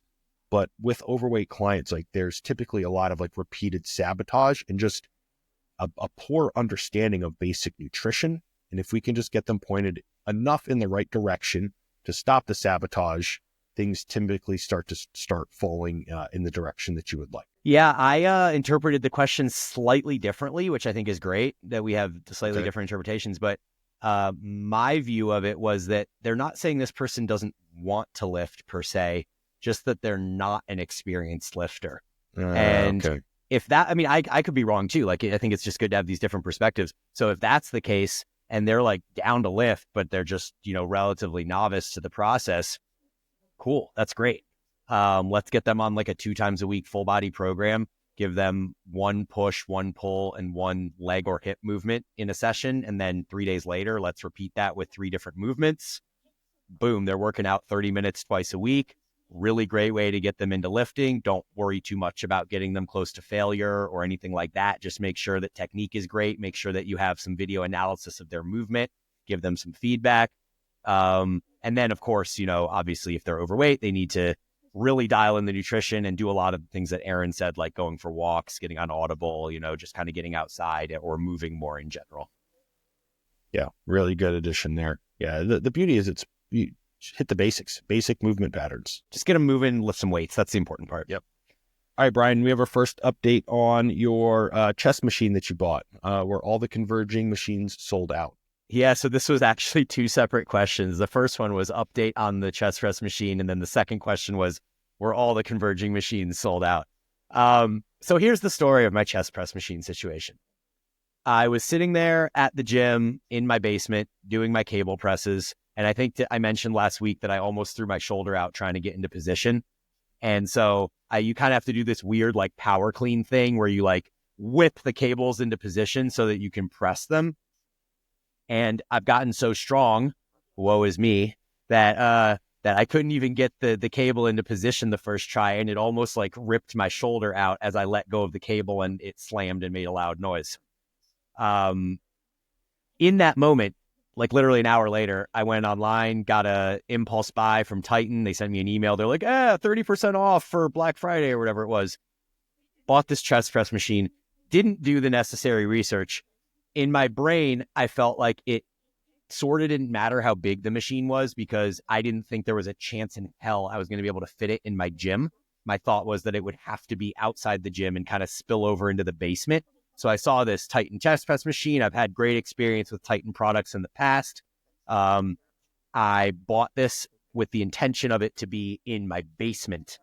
But with overweight clients, like there's typically a lot of like repeated sabotage and just a poor understanding of basic nutrition. And if we can just get them pointed enough in the right direction to stop the sabotage, things typically start falling in the direction that you would like. Yeah, I interpreted the question slightly differently, which I think is great that we have slightly different interpretations. But my view of it was that they're not saying this person doesn't want to lift per se, just that they're not an experienced lifter. If that, I could be wrong too. Like, I think it's just good to have these different perspectives. So if that's the case and they're like down to lift, but they're just, relatively novice to the process, cool. That's great. Let's get them on like a 2 times a week full body program, give them 1 push, 1 pull, and 1 leg or hip movement in a session. And then 3 days later, let's repeat that with 3 different movements. Boom. They're working out 30 minutes twice a week. Really great way to get them into lifting. Don't worry too much about getting them close to failure or anything like that. Just make sure that technique is great. Make sure that you have some video analysis of their movement, give them some feedback. And then of course, obviously if they're overweight, they need to really dial in the nutrition and do a lot of things that Aaron said, like going for walks, getting on Audible, just kind of getting outside or moving more in general. Yeah, really good addition there. Yeah, the beauty is you hit the basic movement patterns. Just get them moving, lift some weights. That's the important part. Yep. All right, Brian, we have our first update on your chest machine that you bought, where all the converging machines sold out. Yeah, so this was actually 2 separate questions. The first one was update on the chest press machine. And then the second question was, were all the converging machines sold out? So here's the story of my chest press machine situation. I was sitting there at the gym in my basement doing my cable presses. And I think I mentioned last week that I almost threw my shoulder out trying to get into position. And so you kind of have to do this weird like power clean thing where you like whip the cables into position so that you can press them. And I've gotten so strong, woe is me, that I couldn't even get the cable into position the first try. And it almost like ripped my shoulder out as I let go of the cable and it slammed and made a loud noise. In that moment, like literally an hour later, I went online, got a impulse buy from Titan. They sent me an email. They're like, 30% off for Black Friday or whatever it was. Bought this chest press machine, didn't do the necessary research, in my brain, I felt like it sort of didn't matter how big the machine was because I didn't think there was a chance in hell I was going to be able to fit it in my gym. My thought was that it would have to be outside the gym and kind of spill over into the basement. So I saw this Titan chest press machine. I've had great experience with Titan products in the past. I bought this with the intention of it to be in my basement.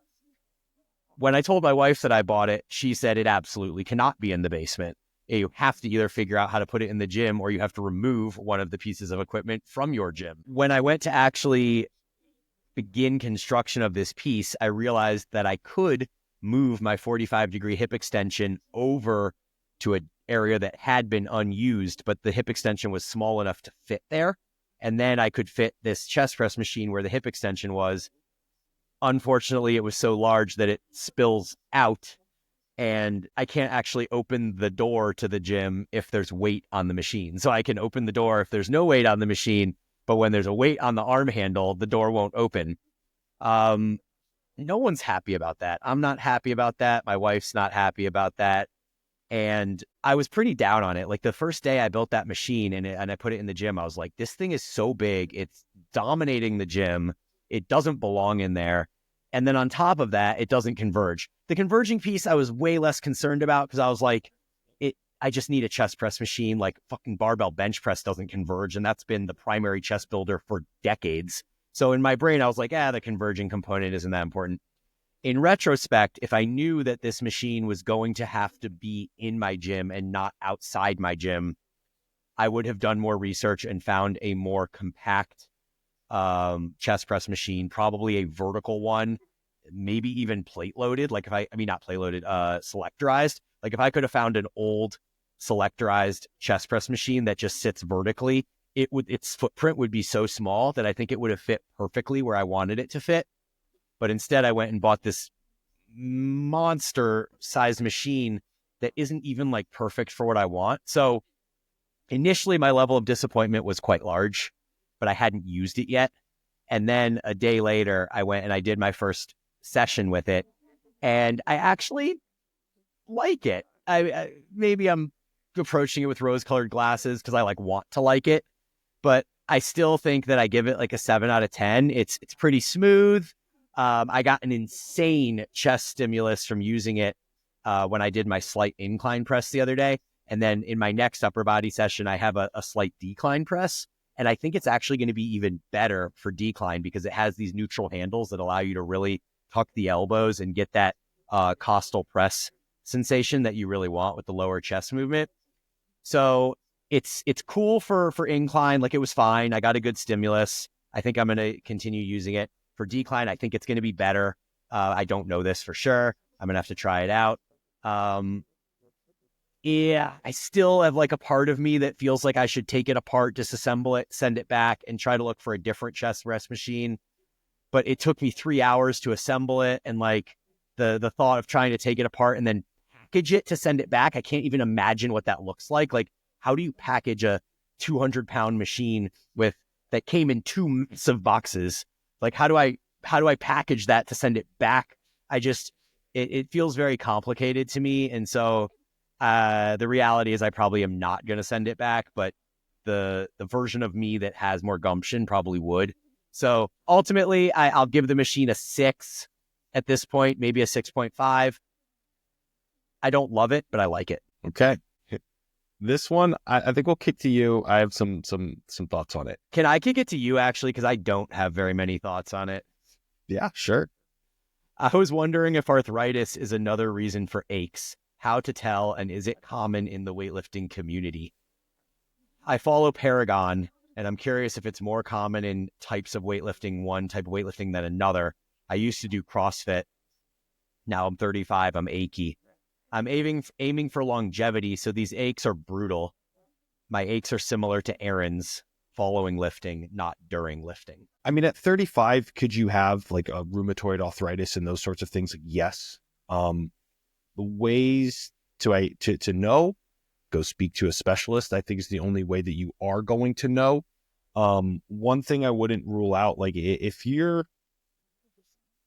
When I told my wife that I bought it, she said it absolutely cannot be in the basement. You have to either figure out how to put it in the gym or you have to remove one of the pieces of equipment from your gym. When I went to actually begin construction of this piece, I realized that I could move my 45-degree hip extension over to an area that had been unused, but the hip extension was small enough to fit there. And then I could fit this chest press machine where the hip extension was. Unfortunately, it was so large that it spills out, and I can't actually open the door to the gym if there's weight on the machine. So I can open the door if there's no weight on the machine, but when there's a weight on the arm handle, the door won't open. No one's happy about that. I'm not happy about that. My wife's not happy about that. And I was pretty down on it. Like the first day I built that machine and I put it in the gym, I was like, this thing is so big. It's dominating the gym. It doesn't belong in there. And then on top of that, it doesn't converge. The converging piece, I was way less concerned about because I was like, I just need a chest press machine. Like fucking barbell bench press doesn't converge. And that's been the primary chest builder for decades. So in my brain, I was like, the converging component isn't that important. In retrospect, if I knew that this machine was going to have to be in my gym and not outside my gym, I would have done more research and found a more compact chest press machine, probably a vertical one, maybe even plate loaded. Like not plate loaded, selectorized. Like if I could have found an old selectorized chest press machine that just sits vertically, its footprint would be so small that I think it would have fit perfectly where I wanted it to fit. But instead, I went and bought this monster size machine that isn't even like perfect for what I want. So initially, my level of disappointment was quite large, but I hadn't used it yet. And then a day later, I went and I did my first session with it. And I actually like it. Maybe I'm approaching it with rose-colored glasses because I want to like it. But I still think that I give it like a 7 out of 10. It's pretty smooth. I got an insane chest stimulus from using it when I did my slight incline press the other day. And then in my next upper body session, I have a slight decline press. And I think it's actually going to be even better for decline because it has these neutral handles that allow you to really tuck the elbows and get that costal press sensation that you really want with the lower chest movement. So it's cool for incline. Like it was fine. I got a good stimulus. I think I'm going to continue using it. For decline, I think it's going to be better. I don't know this for sure. I'm going to have to try it out. I still have like a part of me that feels like I should take it apart, disassemble it, send it back, and try to look for a different chest rest machine. But it took me 3 hours to assemble it. And like the thought of trying to take it apart and then package it to send it back, I can't even imagine what that looks like. Like, how do you package a 200-pound machine that came in 2 massive boxes? Like, how do I package that to send it back? It feels very complicated to me. And so the reality is I probably am not going to send it back, but the version of me that has more gumption probably would. So ultimately, I'll give the machine a 6 at this point, maybe a 6.5. I don't love it, but I like it. Okay. This one, I think we'll kick to you. I have some thoughts on it. Can I kick it to you, actually? Because I don't have very many thoughts on it. Yeah, sure. I was wondering if arthritis is another reason for aches. How to tell, and is it common in the weightlifting community? I follow Paragon, and I'm curious if it's more common in types of weightlifting, one type of weightlifting than another. I used to do CrossFit. Now I'm 35. I'm achy. I'm aiming for longevity, so these aches are brutal. My aches are similar to Aaron's following lifting, not during lifting. I mean, at 35, could you have like a rheumatoid arthritis and those sorts of things? Yes. The ways to know, go speak to a specialist, I think is the only way that you are going to know. One thing I wouldn't rule out, like if you're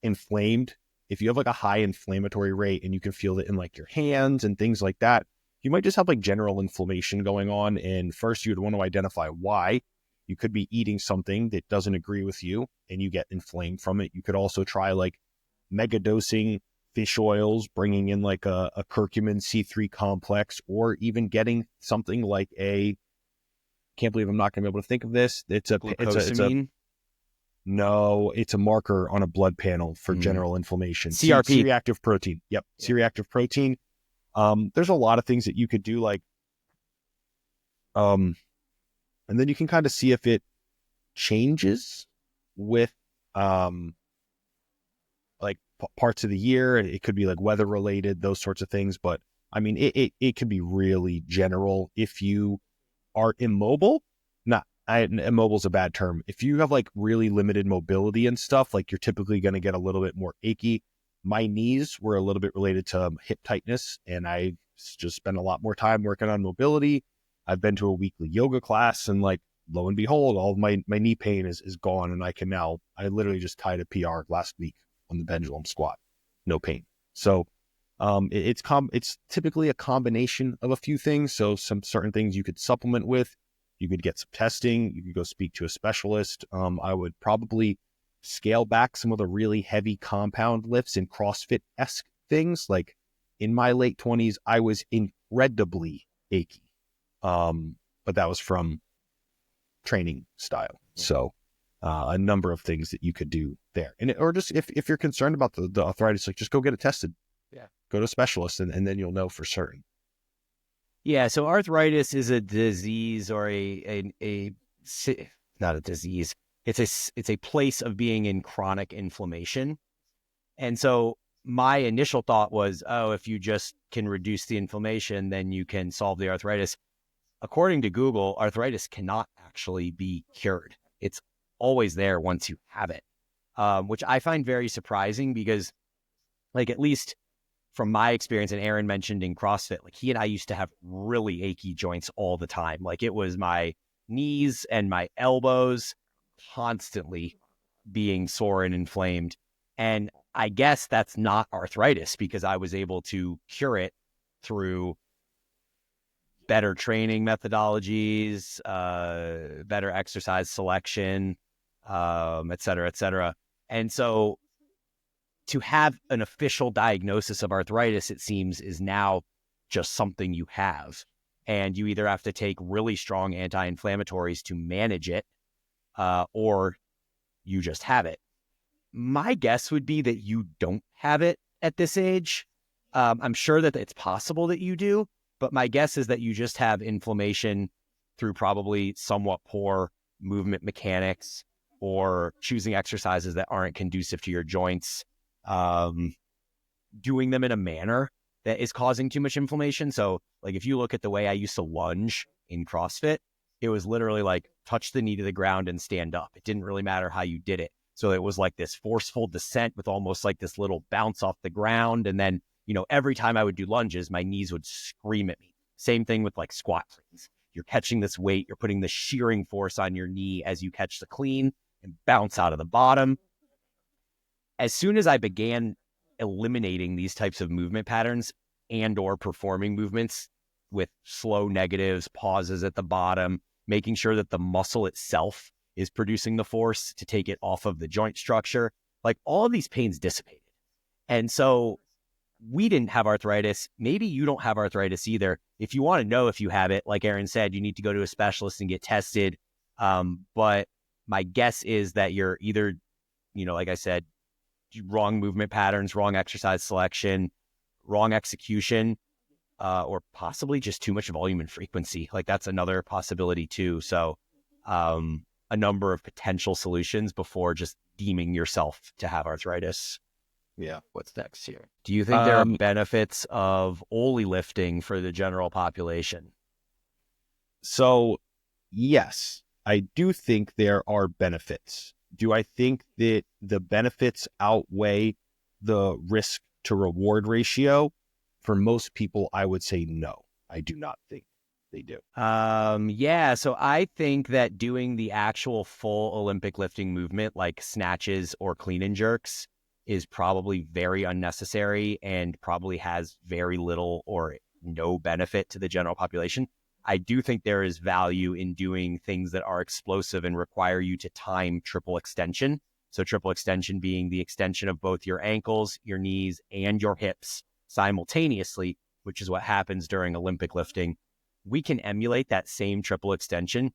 inflamed, if you have like a high inflammatory rate and you can feel it in like your hands and things like that, you might just have like general inflammation going on. And first you'd want to identify why. You could be eating something that doesn't agree with you and you get inflamed from it. You could also try like mega dosing fish oils, bringing in like a curcumin C3 complex, or even getting something like can't believe I'm not going to be able to think of this. Glucosamine? No, it's a marker on a blood panel for general inflammation. CRP. C-reactive protein. Yep. Yeah. C-reactive protein. There's a lot of things that you could do, like, and then you can kind of see if it changes with, like parts of the year. It could be like weather related, those sorts of things. But I mean, it could be really general. If you are immobile, immobile's a bad term. If you have like really limited mobility and stuff, like you're typically going to get a little bit more achy. My knees were a little bit related to hip tightness, and I just spent a lot more time working on mobility. I've been to a weekly yoga class, and like lo and behold, all of my knee pain is gone, and I literally just tied a PR last week on the pendulum squat, no pain. So it's typically a combination of a few things. So some certain things you could supplement with. You could get some testing. You could go speak to a specialist. I would probably scale back some of the really heavy compound lifts and CrossFit-esque things. Like in my late 20s, I was incredibly achy. But that was from training style. So a number of things that you could do there. Or just if you're concerned about the arthritis, like just go get it tested. Yeah. Go to a specialist and then you'll know for certain. Yeah, so arthritis is a disease, or not a disease. It's a place of being in chronic inflammation. And so my initial thought was, oh, if you just can reduce the inflammation, then you can solve the arthritis. According to Google, arthritis cannot actually be cured. It's always there once you have it, which I find very surprising because, like, at least from my experience, and Aaron mentioned in CrossFit, like he and I used to have really achy joints all the time. Like it was my knees and my elbows constantly being sore and inflamed. And I guess that's not arthritis because I was able to cure it through better training methodologies, better exercise selection, et cetera, et cetera. And so to have an official diagnosis of arthritis, it seems, is now just something you have. And you either have to take really strong anti-inflammatories to manage it, or you just have it. My guess would be that you don't have it at this age. I'm sure that it's possible that you do, but my guess is that you just have inflammation through probably somewhat poor movement mechanics or choosing exercises that aren't conducive to your joints, doing them in a manner that is causing too much inflammation. So like if you look at the way I used to lunge in CrossFit, it was literally like touch the knee to the ground and stand up. It didn't really matter how you did it. So it was like this forceful descent with almost like this little bounce off the ground. And then, you know, every time I would do lunges, my knees would scream at me. Same thing with like squat cleans. You're catching this weight, you're putting the shearing force on your knee as you catch the clean and bounce out of the bottom. As soon as I began eliminating these types of movement patterns and or performing movements with slow negatives, pauses at the bottom, making sure that the muscle itself is producing the force to take it off of the joint structure, like all of these pains dissipated. And so we didn't have arthritis. Maybe you don't have arthritis either. If you want to know if you have it, like Aaron said, you need to go to a specialist and get tested. But my guess is that you're either, you know, like I said, wrong movement patterns, wrong exercise selection, wrong execution, or possibly just too much volume and frequency. Like that's another possibility too. So a number of potential solutions before just deeming yourself to have arthritis. Yeah. What's next here? Do you think there are benefits of only lifting for the general population? So yes, I do think there are benefits. Do I think that the benefits outweigh the risk to reward ratio? For most people, I would say no. I do not think they do. Yeah, so I think that doing the actual full Olympic lifting movement like snatches or clean and jerks is probably very unnecessary and probably has very little or no benefit to the general population. I do think there is value in doing things that are explosive and require you to time triple extension. So triple extension being the extension of both your ankles, your knees, and your hips simultaneously, which is what happens during Olympic lifting. We can emulate that same triple extension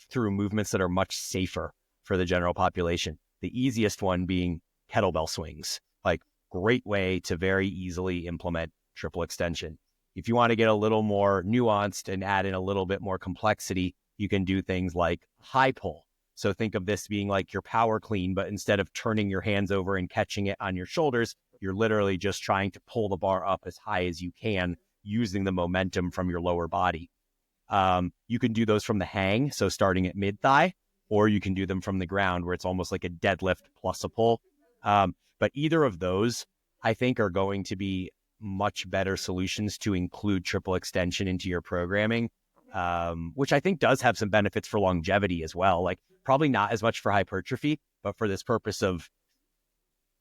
through movements that are much safer for the general population. The easiest one being kettlebell swings, like great way to very easily implement triple extension. If you want to get a little more nuanced and add in a little bit more complexity, you can do things like high pull. So think of this being like your power clean, but instead of turning your hands over and catching it on your shoulders, you're literally just trying to pull the bar up as high as you can using the momentum from your lower body. You can do those from the hang, so starting at mid-thigh, or you can do them from the ground where it's almost like a deadlift plus a pull. But either of those, I think, are going to be much better solutions to include triple extension into your programming, which I think does have some benefits for longevity as well. Like probably not as much for hypertrophy, but for this purpose of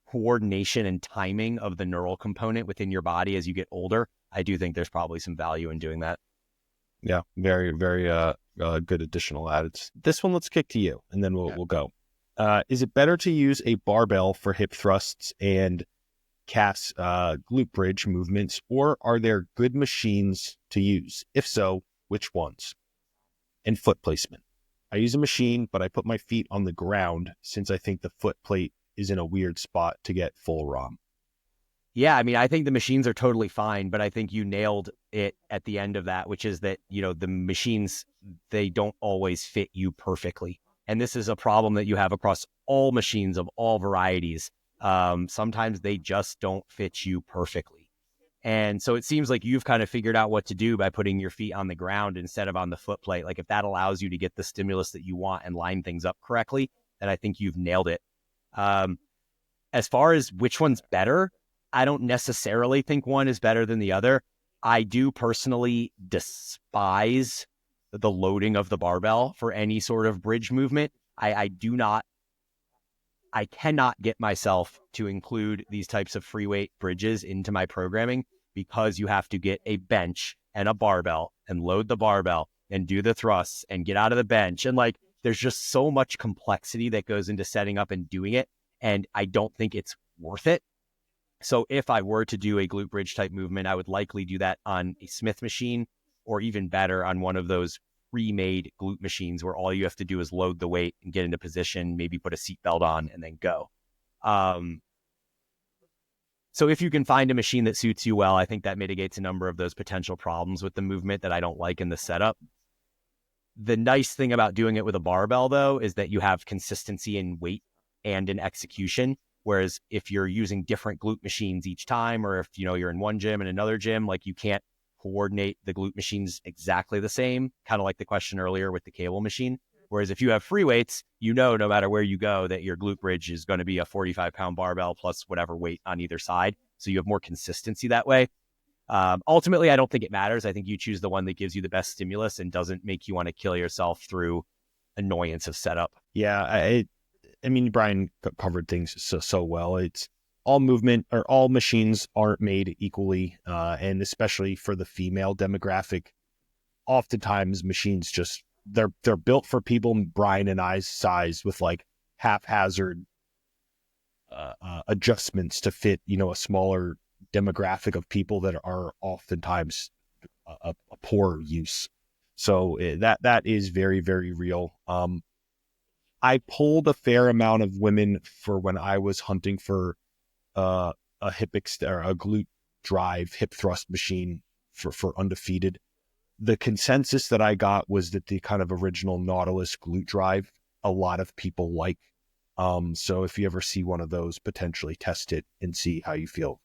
coordination and timing of the neural component within your body as you get older, I do think there's probably some value in doing that. Yeah, very, very good additional ads. This one, let's kick to you, and then we'll go. Is it better to use a barbell for hip thrusts and calf glute bridge movements, or are there good machines to use? If so, which ones? And foot placement. I use a machine, but I put my feet on the ground since I think the foot plate is in a weird spot to get full ROM. Yeah, I mean, I think the machines are totally fine, but I think you nailed it at the end of that, which is that, the machines, they don't always fit you perfectly. And this is a problem that you have across all machines of all varieties. Sometimes they just don't fit you perfectly. And so it seems like you've kind of figured out what to do by putting your feet on the ground instead of on the foot plate. Like if that allows you to get the stimulus that you want and line things up correctly, then I think you've nailed it. As far as which one's better, I don't necessarily think one is better than the other. I do personally despise the loading of the barbell for any sort of bridge movement. I cannot get myself to include these types of free weight bridges into my programming because you have to get a bench and a barbell and load the barbell and do the thrusts and get out of the bench. And like, there's just so much complexity that goes into setting up and doing it. And I don't think it's worth it. So if I were to do a glute bridge type movement, I would likely do that on a Smith machine, or even better on one of those pre-made glute machines where all you have to do is load the weight and get into position, maybe put a seatbelt on and then go. So if you can find a machine that suits you well, I think that mitigates a number of those potential problems with the movement that I don't like in the setup. The nice thing about doing it with a barbell, though, is that you have consistency in weight and in execution. Whereas if you're using different glute machines each time, or if you're in one gym and another gym, like you can't coordinate the glute machines exactly the same, kind of like the question earlier with the cable machine. Whereas if you have free weights, no matter where you go, that your glute bridge is going to be a 45-pound barbell plus whatever weight on either side. So you have more consistency that way. Ultimately, I don't think it matters. I think you choose the one that gives you the best stimulus and doesn't make you want to kill yourself through annoyance of setup. Yeah, I mean, Brian covered things so well. It's all movement, or all machines aren't made equally, and especially for the female demographic, oftentimes machines just they're built for people Brian and I's size with like haphazard adjustments to fit a smaller demographic of people that are oftentimes a poor use. So that is very, very real. I pulled a fair amount of women for when I was hunting for a glute drive hip thrust machine for Undefeated. The consensus that I got was that the kind of original Nautilus glute drive, a lot of people like. So if you ever see one of those, potentially test it and see how you feel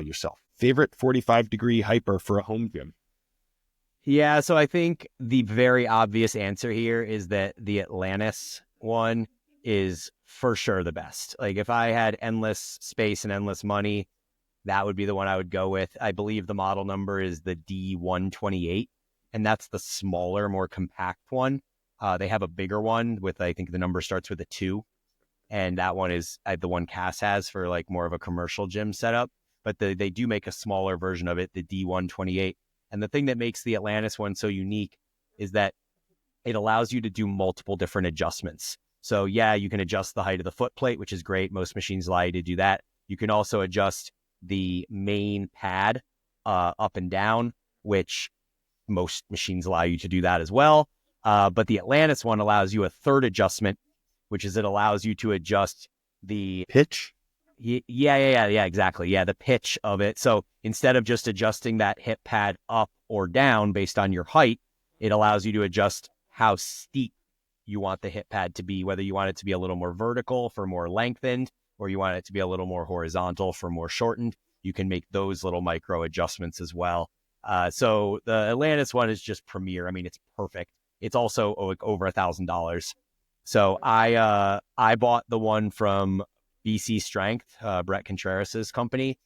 yourself. Favorite 45-degree hyper for a home gym? Yeah, so I think the very obvious answer here is that the Atlantis one is for sure the best. Like if I had endless space and endless money, that would be the one I would go with. I believe the model number is the D128, and that's the smaller, more compact one. They have a bigger one with, I think the number starts with a 2, and that one is the one Cass has for like more of a commercial gym setup. But they do make a smaller version of it, the D128. And the thing that makes the Atlantis one so unique is that it allows you to do multiple different adjustments. So yeah, you can adjust the height of the foot plate, which is great. Most machines allow you to do that. You can also adjust the main pad up and down, which most machines allow you to do that as well. But the Atlantis one allows you a third adjustment, which is it allows you to adjust the Pitch? Yeah, exactly. Yeah, the pitch of it. So instead of just adjusting that hip pad up or down based on your height, it allows you to adjust how steep you want the hip pad to be, whether you want it to be a little more vertical for more lengthened, or you want it to be a little more horizontal for more shortened. You can make those little micro adjustments as well. So the Atlantis one is just premier. I mean, it's perfect. It's also like over $1,000. So I bought the one from BC Strength, Brett Contreras's company,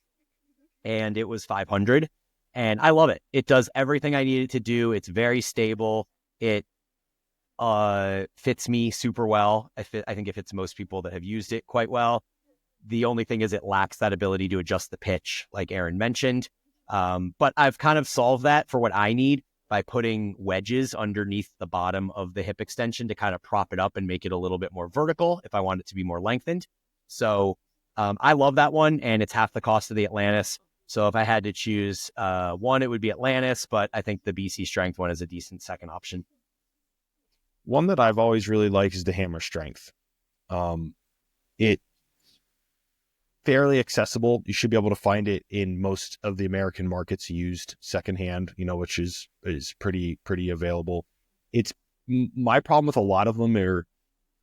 and it was 500. And I love it. It does everything I need it to do. It's very stable. It fits me super well. I think it fits most people that have used it quite well. The only thing is it lacks that ability to adjust the pitch, like Aaron mentioned. But I've kind of solved that for what I need by putting wedges underneath the bottom of the hip extension to kind of prop it up and make it a little bit more vertical if I want it to be more lengthened. So I love that one, and it's half the cost of the Atlantis. So if I had to choose one, it would be Atlantis, but I think the BC Strength one is a decent second option. One that I've always really liked is the Hammer Strength. It fairly accessible. You should be able to find it in most of the American markets used secondhand, which is pretty available. It's my problem with a lot of them are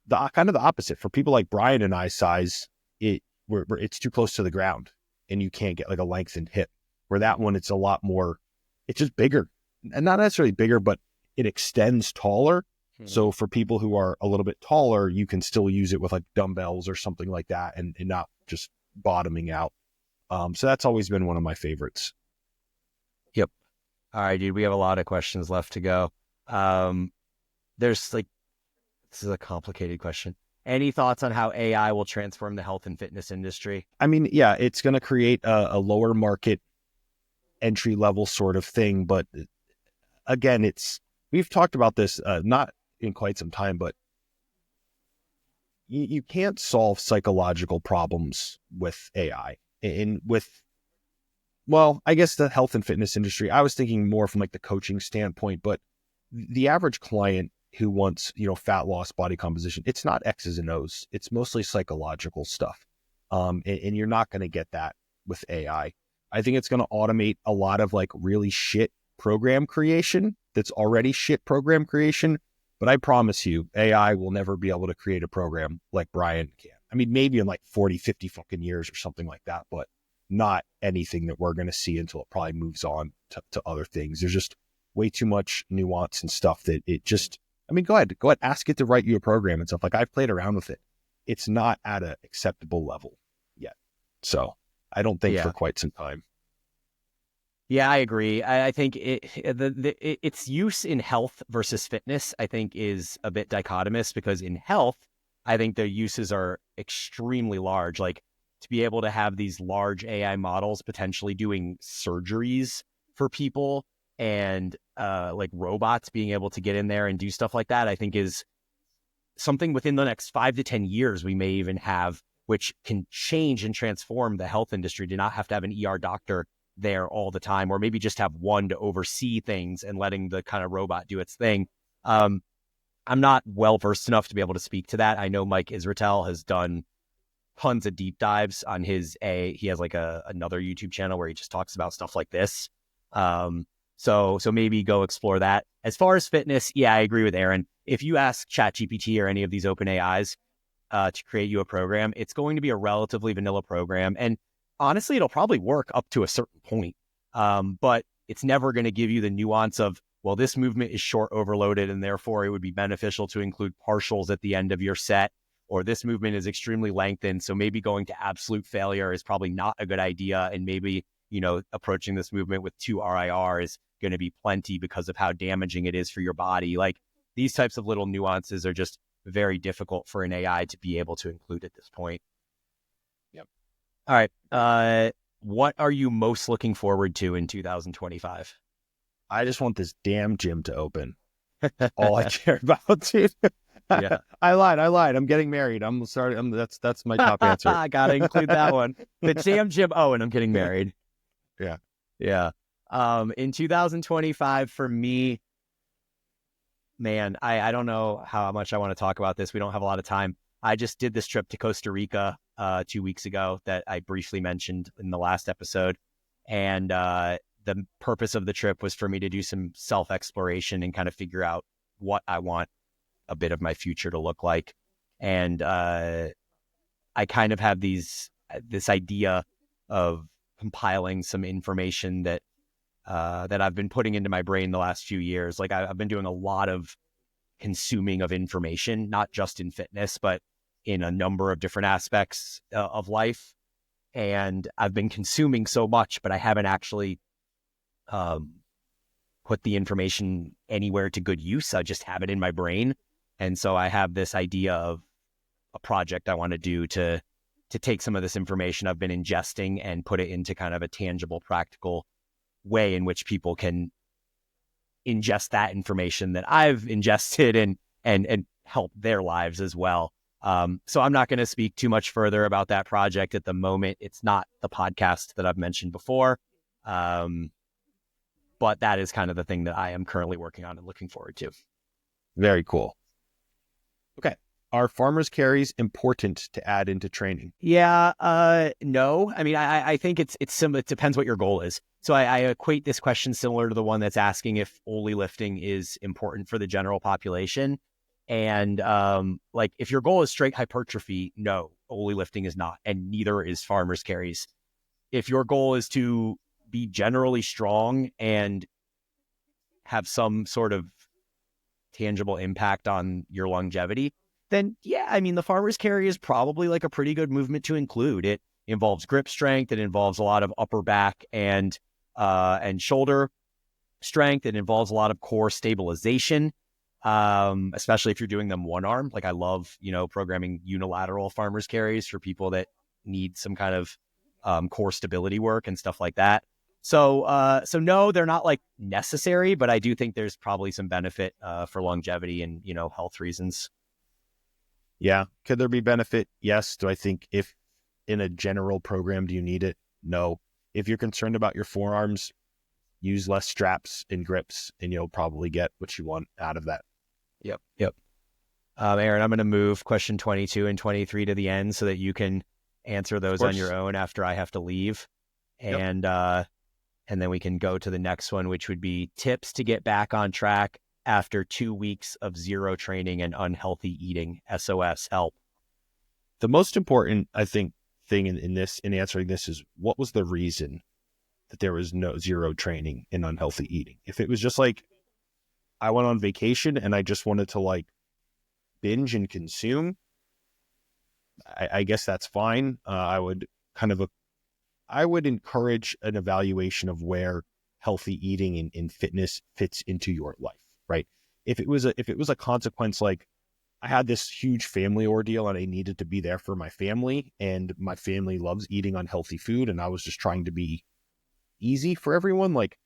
the kind of the opposite. For people like Brian and I size, it's too close to the ground and you can't get like a lengthened hip. Where that one, it's a lot more, it's just bigger, and not necessarily bigger, but it extends taller. So for people who are a little bit taller, you can still use it with like dumbbells or something like that and not just bottoming out. So that's always been one of my favorites. Yep. All right, dude, we have a lot of questions left to go. This is a complicated question. Any thoughts on how AI will transform the health and fitness industry? I mean, yeah, it's going to create a lower market entry level sort of thing. But again, we've talked about this, not in quite some time, but you can't solve psychological problems with AI. I guess the health and fitness industry, I was thinking more from like the coaching standpoint, but the average client who wants, fat loss, body composition, it's not X's and O's. It's mostly psychological stuff. And you're not going to get that with AI. I think it's going to automate a lot of like really shit program creation that's already shit program creation. But I promise you, AI will never be able to create a program like Brian can. I mean, maybe in like 40, 50 fucking years or something like that, but not anything that we're going to see until it probably moves on to other things. There's just way too much nuance and stuff that go ahead, ask it to write you a program and stuff. Like I've played around with it. It's not at an acceptable level yet. So I don't think for quite some time. Yeah, I agree. I think its use in health versus fitness, I think, is a bit dichotomous because in health, I think the uses are extremely large. Like to be able to have these large AI models potentially doing surgeries for people and like robots being able to get in there and do stuff like that, I think is something within the next 5 to 10 years we may even have, which can change and transform the health industry to not have to have an ER doctor there all the time, or maybe just have one to oversee things and letting the kind of robot do its thing. I'm not well versed enough to be able to speak to that. I know Mike Israetel has done tons of deep dives on he has like another YouTube channel where he just talks about stuff like this. So maybe go explore that. As far as fitness, yeah, I agree with Aaron. If you ask ChatGPT or any of these open AIs to create you a program, it's going to be a relatively vanilla program. And honestly, it'll probably work up to a certain point, but it's never going to give you the nuance of, well, this movement is short overloaded and therefore it would be beneficial to include partials at the end of your set, or this movement is extremely lengthened, so maybe going to absolute failure is probably not a good idea, and maybe, approaching this movement with 2 RIR is going to be plenty because of how damaging it is for your body. Like these types of little nuances are just very difficult for an AI to be able to include at this point. All right. What are you most looking forward to in 2025? I just want this damn gym to open. All I care about, dude. Yeah. I lied. I'm getting married. I'm sorry. That's my top answer. I gotta include that one. The damn gym. Oh, and I'm getting married. Yeah. Yeah. In 2025 for me, man, I don't know how much I want to talk about this. We don't have a lot of time. I just did this trip to Costa Rica 2 weeks ago that I briefly mentioned in the last episode. And the purpose of the trip was for me to do some self-exploration and kind of figure out what I want a bit of my future to look like. And I kind of have this idea of compiling some information that I've been putting into my brain the last few years. Like I've been doing a lot of consuming of information, not just in fitness, but in a number of different aspects of life. And I've been consuming so much, but I haven't actually put the information anywhere to good use. I just have it in my brain. And so I have this idea of a project I want to do to take some of this information I've been ingesting and put it into kind of a tangible, practical way in which people can ingest that information that I've ingested and help their lives as well. So I'm not going to speak too much further about that project at the moment. It's not the podcast that I've mentioned before. But that is kind of the thing that I am currently working on and looking forward to. Very cool. Okay. Are farmers carries important to add into training? Yeah, no. I mean, I think it's similar. It depends what your goal is. So I equate this question similar to the one that's asking if only lifting is important for the general population. And like if your goal is straight hypertrophy, no, only lifting is not, and neither is farmers carries. If your goal is to be generally strong and have some sort of tangible impact on your longevity, then yeah, I mean, the farmer's carry is probably like a pretty good movement to include. It involves grip strength. It involves a lot of upper back and shoulder strength. It involves a lot of core stabilization, especially if you're doing them one arm. Like I love, programming unilateral farmer's carries for people that need some kind of core stability work and stuff like that. So no, they're not like necessary, but I do think there's probably some benefit for longevity and, health reasons. Yeah. Could there be benefit? Yes. Do I think if in a general program, do you need it? No. If you're concerned about your forearms, use less straps and grips and you'll probably get what you want out of that. Yep. Aaron, I'm going to move question 22 and 23 to the end so that you can answer those on your own after I have to leave. And, and then we can go to the next one, which would be tips to get back on track after 2 weeks of zero training and unhealthy eating. SOS, help. The most important, I think, thing in answering this is what was the reason that there was zero training and unhealthy eating? If it was just like I went on vacation and I just wanted to like binge and consume, I guess that's fine. I would encourage an evaluation of where healthy eating and fitness fits into your life, right? If it was a consequence, like I had this huge family ordeal and I needed to be there for my family, and my family loves eating unhealthy food, and I was just trying to be easy for everyone, like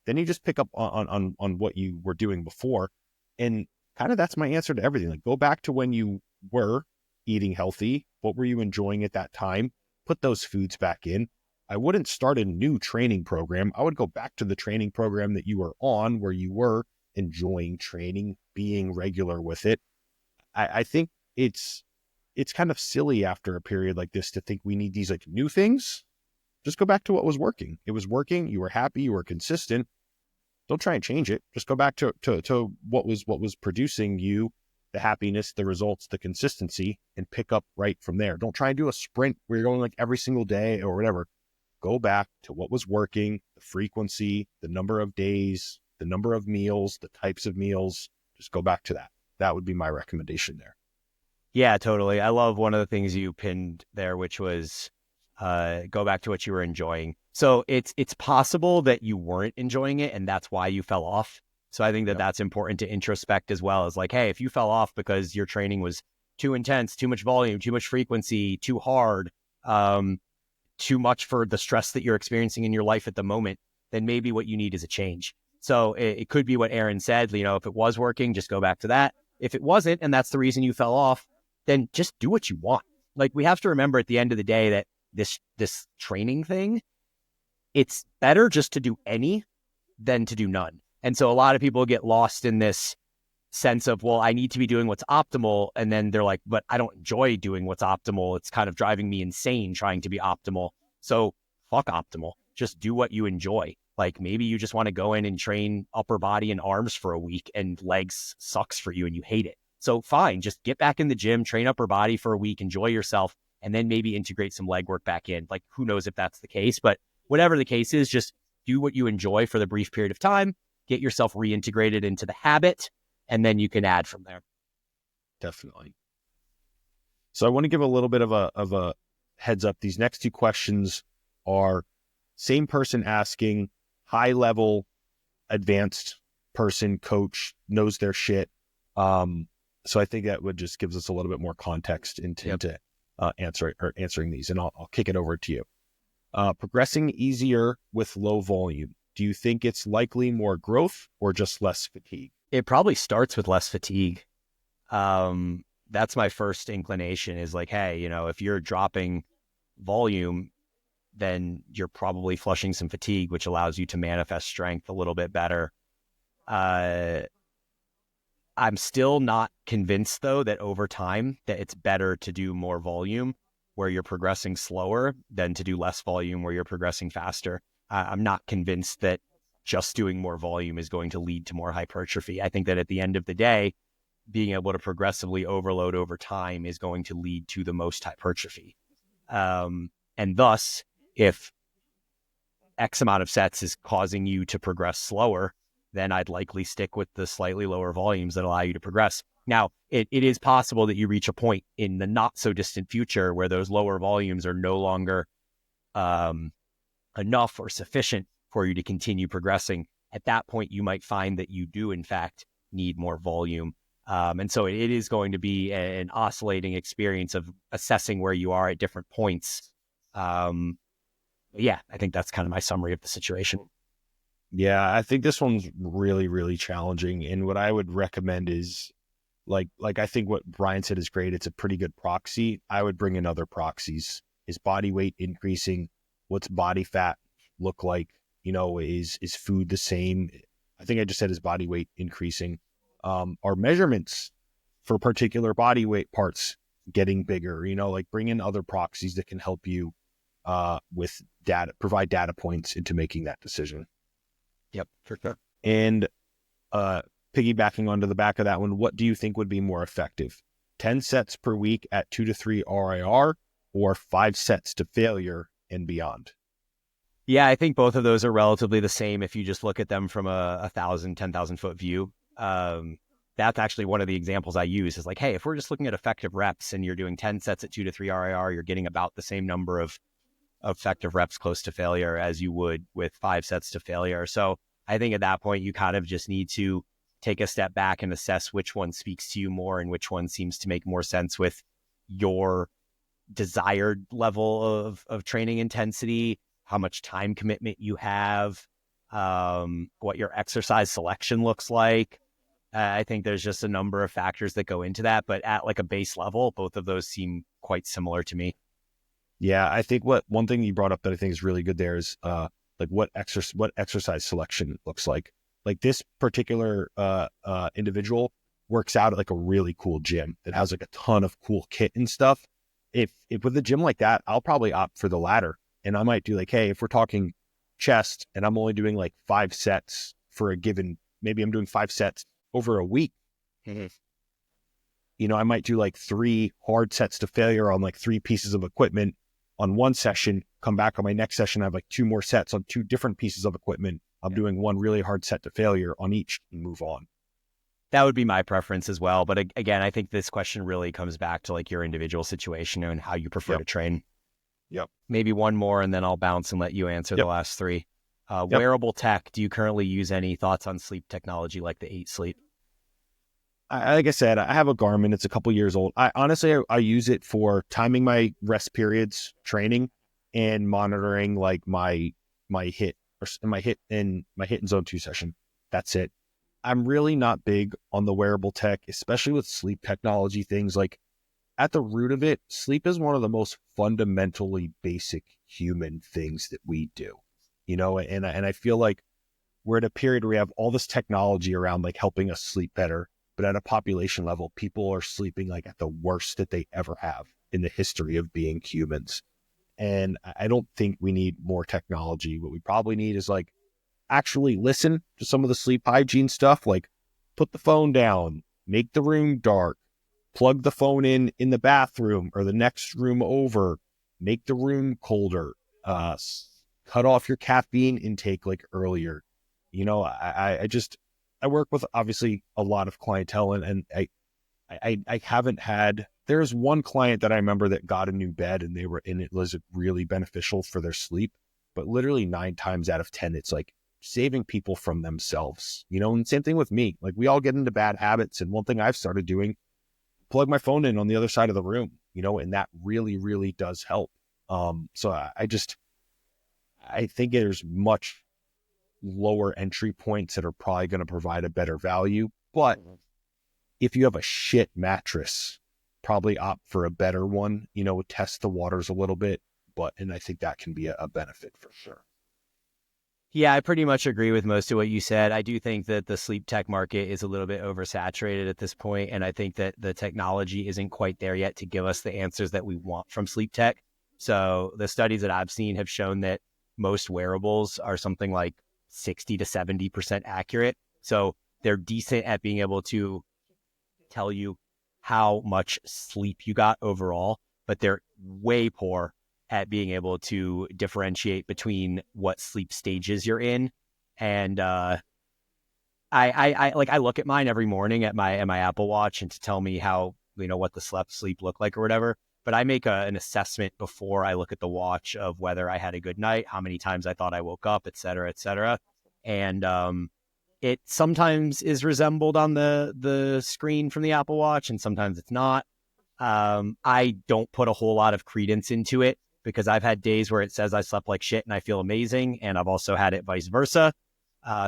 then you just pick up on what you were doing before, and kind of that's my answer to everything. Like go back to when you were eating healthy. What were you enjoying at that time? Put those foods back in. I wouldn't start a new training program. I would go back to the training program that you were on, where you were enjoying training, being regular with it. I think it's kind of silly after a period like this to think we need these like new things. Just go back to what was working. It was working. You were happy. You were consistent. Don't try and change it. Just go back to what was producing you the happiness, the results, the consistency, and pick up right from there. Don't try and do a sprint where you're going like every single day or whatever. Go back to what was working, the frequency, the number of days, the number of meals, the types of meals. Just go back to that. That would be my recommendation there. Yeah, totally. I love one of the things you pinned there, which was go back to what you were enjoying. So it's possible that you weren't enjoying it and that's why you fell off. So I think that that's important to introspect as well, as like, hey, if you fell off because your training was too intense, too much volume, too much frequency, too hard, too much for the stress that you're experiencing in your life at the moment, then maybe what you need is a change. So it could be what Aaron said, if it was working, just go back to that. If it wasn't, and that's the reason you fell off, then just do what you want. Like, we have to remember at the end of the day that this training thing, it's better just to do any than to do none. And so a lot of people get lost in this sense of, well, I need to be doing what's optimal. And then they're like, but I don't enjoy doing what's optimal. It's kind of driving me insane trying to be optimal. So fuck optimal. Just do what you enjoy. Like, maybe you just want to go in and train upper body and arms for a week, and legs sucks for you and you hate it. So fine, just get back in the gym, train upper body for a week, enjoy yourself, and then maybe integrate some leg work back in. Like, who knows if that's the case, but whatever the case is, just do what you enjoy for the brief period of time, get yourself reintegrated into the habit, and then you can add from there. Definitely. So I want to give a little bit of a heads up. These next two questions are same person asking, high level, advanced person, coach, knows their shit. So I think that would just gives us a little bit more context into answering these, and I'll kick it over to you. Progressing easier with low volume. Do you think it's likely more growth or just less fatigue? It probably starts with less fatigue. That's my first inclination, is like, hey, if you're dropping volume, then you're probably flushing some fatigue, which allows you to manifest strength a little bit better. I'm still not convinced, though, that over time that it's better to do more volume where you're progressing slower than to do less volume where you're progressing faster. I'm not convinced that just doing more volume is going to lead to more hypertrophy. I think that at the end of the day, being able to progressively overload over time is going to lead to the most hypertrophy. And thus, if X amount of sets is causing you to progress slower, then I'd likely stick with the slightly lower volumes that allow you to progress. Now, it is possible that you reach a point in the not so distant future where those lower volumes are no longer enough or sufficient for you to continue progressing. At that point, you might find that you do, in fact, need more volume. And so it is going to be an oscillating experience of assessing where you are at different points. Yeah, I think that's kind of my summary of the situation. Yeah, I think this one's really, really challenging. And what I would recommend is like I think what Brian said is great. It's a pretty good proxy. I would bring in other proxies. Is body weight increasing? What's body fat look like? Is food the same? I think I just said, is body weight increasing? Are measurements for particular body weight parts getting bigger? Like, bring in other proxies that can help you with data, provide data points into making that decision. Yep, for sure. And piggybacking onto the back of that one, what do you think would be more effective? 10 sets per week at 2 to 3 RIR, or 5 sets to failure and beyond? Yeah, I think both of those are relatively the same if you just look at them from a 10,000 foot view. That's actually one of the examples I use, is like, hey, if we're just looking at effective reps and you're doing 10 sets at 2 to 3 RIR, you're getting about the same number of effective reps close to failure as you would with 5 sets to failure. So I think at that point, you kind of just need to take a step back and assess which one speaks to you more and which one seems to make more sense with your desired level of training intensity, how much time commitment you have, what your exercise selection looks like. I think there's just a number of factors that go into that, but at like a base level, both of those seem quite similar to me. Yeah, I think one thing you brought up that I think is really good there is like what exercise selection looks like. Like, this particular individual works out at like a really cool gym that has like a ton of cool kit and stuff. If with a gym like that, I'll probably opt for the latter. And I might do like, hey, if we're talking chest and I'm only doing like 5 sets for a given, maybe I'm doing 5 sets over a week. Mm-hmm. I might do like 3 hard sets to failure on like 3 pieces of equipment on one session, come back on my next session, I have like 2 more sets on 2 different pieces of equipment. I'm doing 1 really hard set to failure on each and move on. That would be my preference as well. But again, I think this question really comes back to like your individual situation and how you prefer to train. Yep. Maybe one more and then I'll bounce and let you answer the last 3. Wearable tech. Do you currently use any thoughts on sleep technology like the 8 Sleep? Like I said, I have a Garmin. It's a couple years old. I honestly use it for timing my rest periods, training, and monitoring like my hit and zone 2 session. That's it. I'm really not big on the wearable tech, especially with sleep technology things. Like at the root of it, sleep is one of the most fundamentally basic human things that we do, and I feel like we're at a period where we have all this technology around like helping us sleep better, but at a population level, people are sleeping like at the worst that they ever have in the history of being humans. And I don't think we need more technology. What we probably need is like actually listen to some of the sleep hygiene stuff, like put the phone down, make the room dark, plug the phone in the bathroom or the next room over, make the room colder, cut off your caffeine intake like earlier. I work with obviously a lot of clientele, and I haven't had, there's one client that I remember that got a new bed and it was really beneficial for their sleep, but literally 9 times out of 10, it's like saving people from themselves, and same thing with me. Like we all get into bad habits. And one thing I've started doing, plug my phone in on the other side of the room, and that really, really does help. So I think there's much lower entry points that are probably going to provide a better value. But if you have a shit mattress, probably opt for a better one, test the waters a little bit. And I think that can be a benefit for sure. Yeah, I pretty much agree with most of what you said. I do think that the sleep tech market is a little bit oversaturated at this point, and I think that the technology isn't quite there yet to give us the answers that we want from sleep tech. So the studies that I've seen have shown that most wearables are something like 60 to 70% accurate. So they're decent at being able to tell you how much sleep you got overall, but they're way poor at being able to differentiate between what sleep stages you're in. And I look at mine every morning at my Apple Watch and to tell me how, what the sleep looked like or whatever. But I make an assessment before I look at the watch of whether I had a good night, how many times I thought I woke up, et cetera, et cetera. And it sometimes is resembled on the screen from the Apple Watch, and sometimes it's not. I don't put a whole lot of credence into it because I've had days where it says I slept like shit and I feel amazing, and I've also had it vice versa.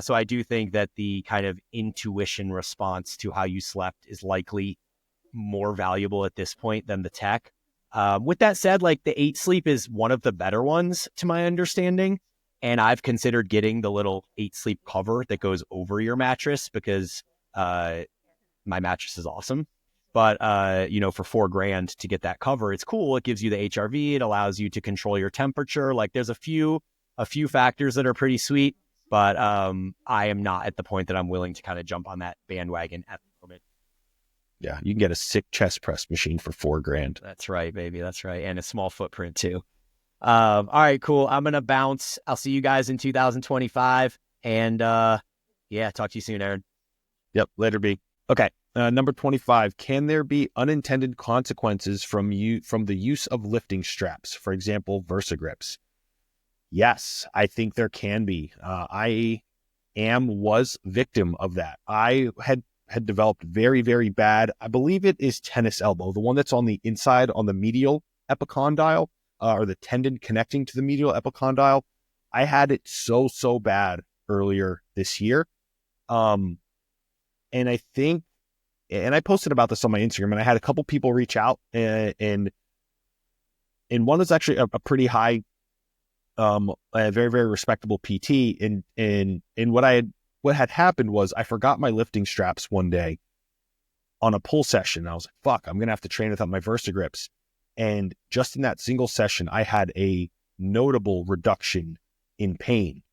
So I do think that the kind of intuition response to how you slept is likely more valuable at this point than the tech. With that said, like the 8 Sleep is one of the better ones to my understanding. And I've considered getting the little 8 Sleep cover that goes over your mattress because my mattress is awesome. But, for $4,000 to get that cover, it's cool. It gives you the HRV. It allows you to control your temperature. Like there's a few factors that are pretty sweet, but I am not at the point that I'm willing to kind of jump on that bandwagon at the moment. Yeah, you can get a sick chest press machine for $4,000. That's right, baby. That's right. And a small footprint too. All right, cool. I'm going to bounce. I'll see you guys in 2025. And talk to you soon, Aaron. Yep, later, B. Okay. Number 25, can there be unintended consequences from the use of lifting straps, for example, VersaGrips? Yes, I think there can be. I was victim of that. I had developed very, very bad, I believe it is tennis elbow, the one that's on the inside on the medial epicondyle, or the tendon connecting to the medial epicondyle. I had it so bad earlier this year. And I think, and I posted about this on my Instagram, and I had a couple people reach out, and one is actually a pretty high, a very, very respectable PT. And what had happened was I forgot my lifting straps one day on a pull session. I was like, fuck, I'm going to have to train without my VersaGrips. And just in that single session, I had a notable reduction in pain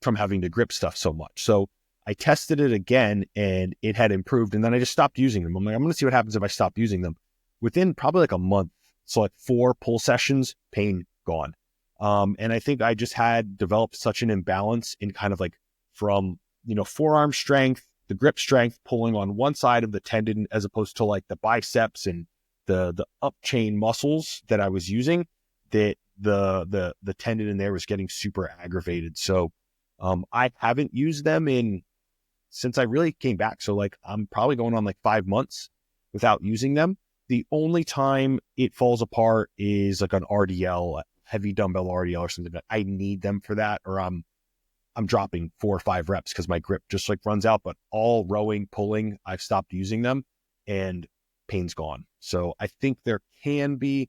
from having to grip stuff so much. So I tested it again and it had improved. And then I just stopped using them. I'm like, I'm going to see what happens if I stop using them. Within probably like a month, so like 4 pull sessions, pain gone. And I think I just had developed such an imbalance in kind of like from, forearm strength, the grip strength, pulling on one side of the tendon as opposed to like the biceps and the up chain muscles that I was using, that the tendon in there was getting super aggravated. So I haven't used them since I really came back. So like I'm probably going on like 5 months without using them. The only time it falls apart is like an RDL, heavy dumbbell RDL or something. I need them for that, or I'm I'm dropping 4 or 5 reps because my grip just like runs out. But all rowing, pulling, I've stopped using them and pain's gone. So I think there can be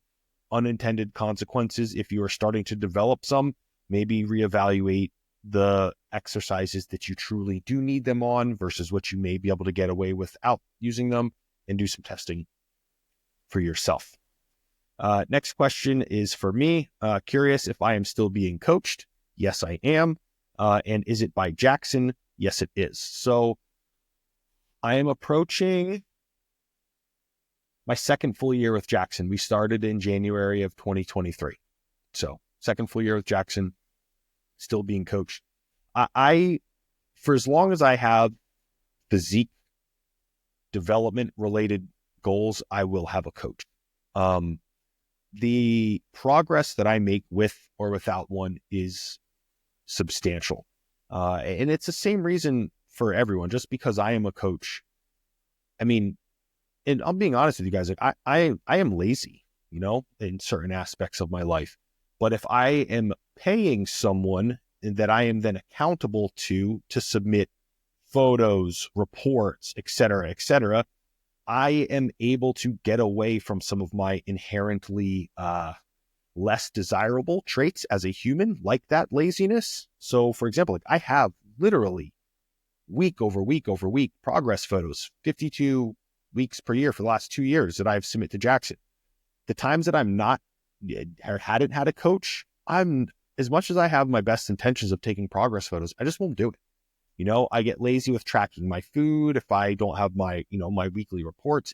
unintended consequences if you are starting to develop some. Maybe reevaluate the exercises that you truly do need them on versus what you may be able to get away without using them, and do some testing for yourself. Next question is for me. Curious if I am still being coached. Yes, I am. And is it by Jackson? Yes, it is. So I am approaching my second full year with Jackson. We started in January of 2023. So second full year with Jackson, still being coached. I for as long as I have physique development related goals, I will have a coach. The progress that I make with or without one is substantial. And it's the same reason for everyone. Just because I am a coach, I mean, and I'm being honest with you guys, like I am lazy, in certain aspects of my life. But if I am paying someone that I am then accountable to submit photos, reports, et cetera, I am able to get away from some of my inherently less desirable traits as a human, like that laziness. So, for example, I have literally week over week over week progress photos, 52 weeks per year for the last 2 years that I've submitted to Jackson. The times that I'm not or hadn't had a coach, I'm, as much as I have my best intentions of taking progress photos, I just won't do it. I get lazy with tracking my food. If I don't have my, my weekly reports,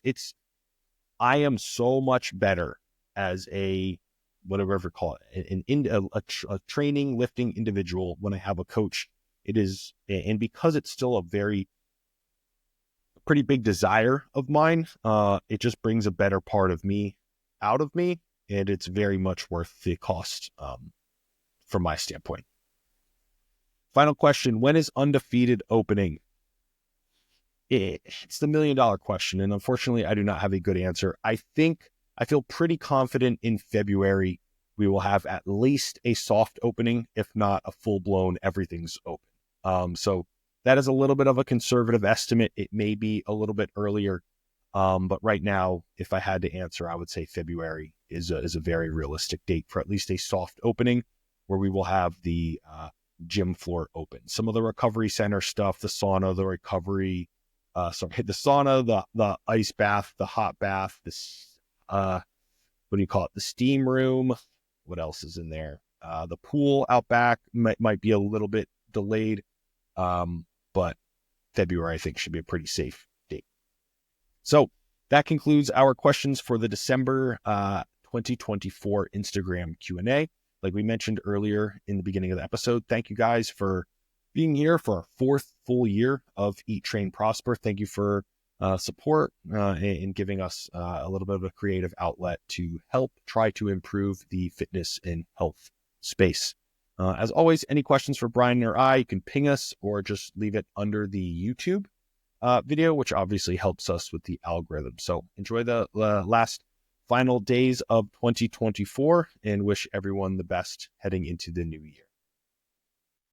I am so much better as a, whatever you call it, a training, lifting individual when I have a coach. It is, and because it's still a pretty big desire of mine, it just brings a better part of me out of me, and it's very much worth the cost from my standpoint. Final question, when is Undefeated opening? It's the $1 million question, and unfortunately, I do not have a good answer. I feel pretty confident in February we will have at least a soft opening, if not a full-blown everything's open. So that is a little bit of a conservative estimate. It may be a little bit earlier, but right now, if I had to answer, I would say February is a very realistic date for at least a soft opening, where we will have the gym floor open. Some of the recovery center stuff, the sauna, the recovery, the sauna, the ice bath, the hot bath, this, what do you call it? The steam room. What else is in there? The pool out back might be a little bit delayed, but February, I think, should be a pretty safe date. So that concludes our questions for the December 2024 Instagram Q&A. Like we mentioned earlier in the beginning of the episode, thank you guys for being here for our 4th full year of Eat, Train, Prosper. Thank you for support and giving us a little bit of a creative outlet to help try to improve the fitness and health space. As always, any questions for Brian or I, you can ping us or just leave it under the YouTube video, which obviously helps us with the algorithm. So enjoy the last final days of 2024 and wish everyone the best heading into the new year.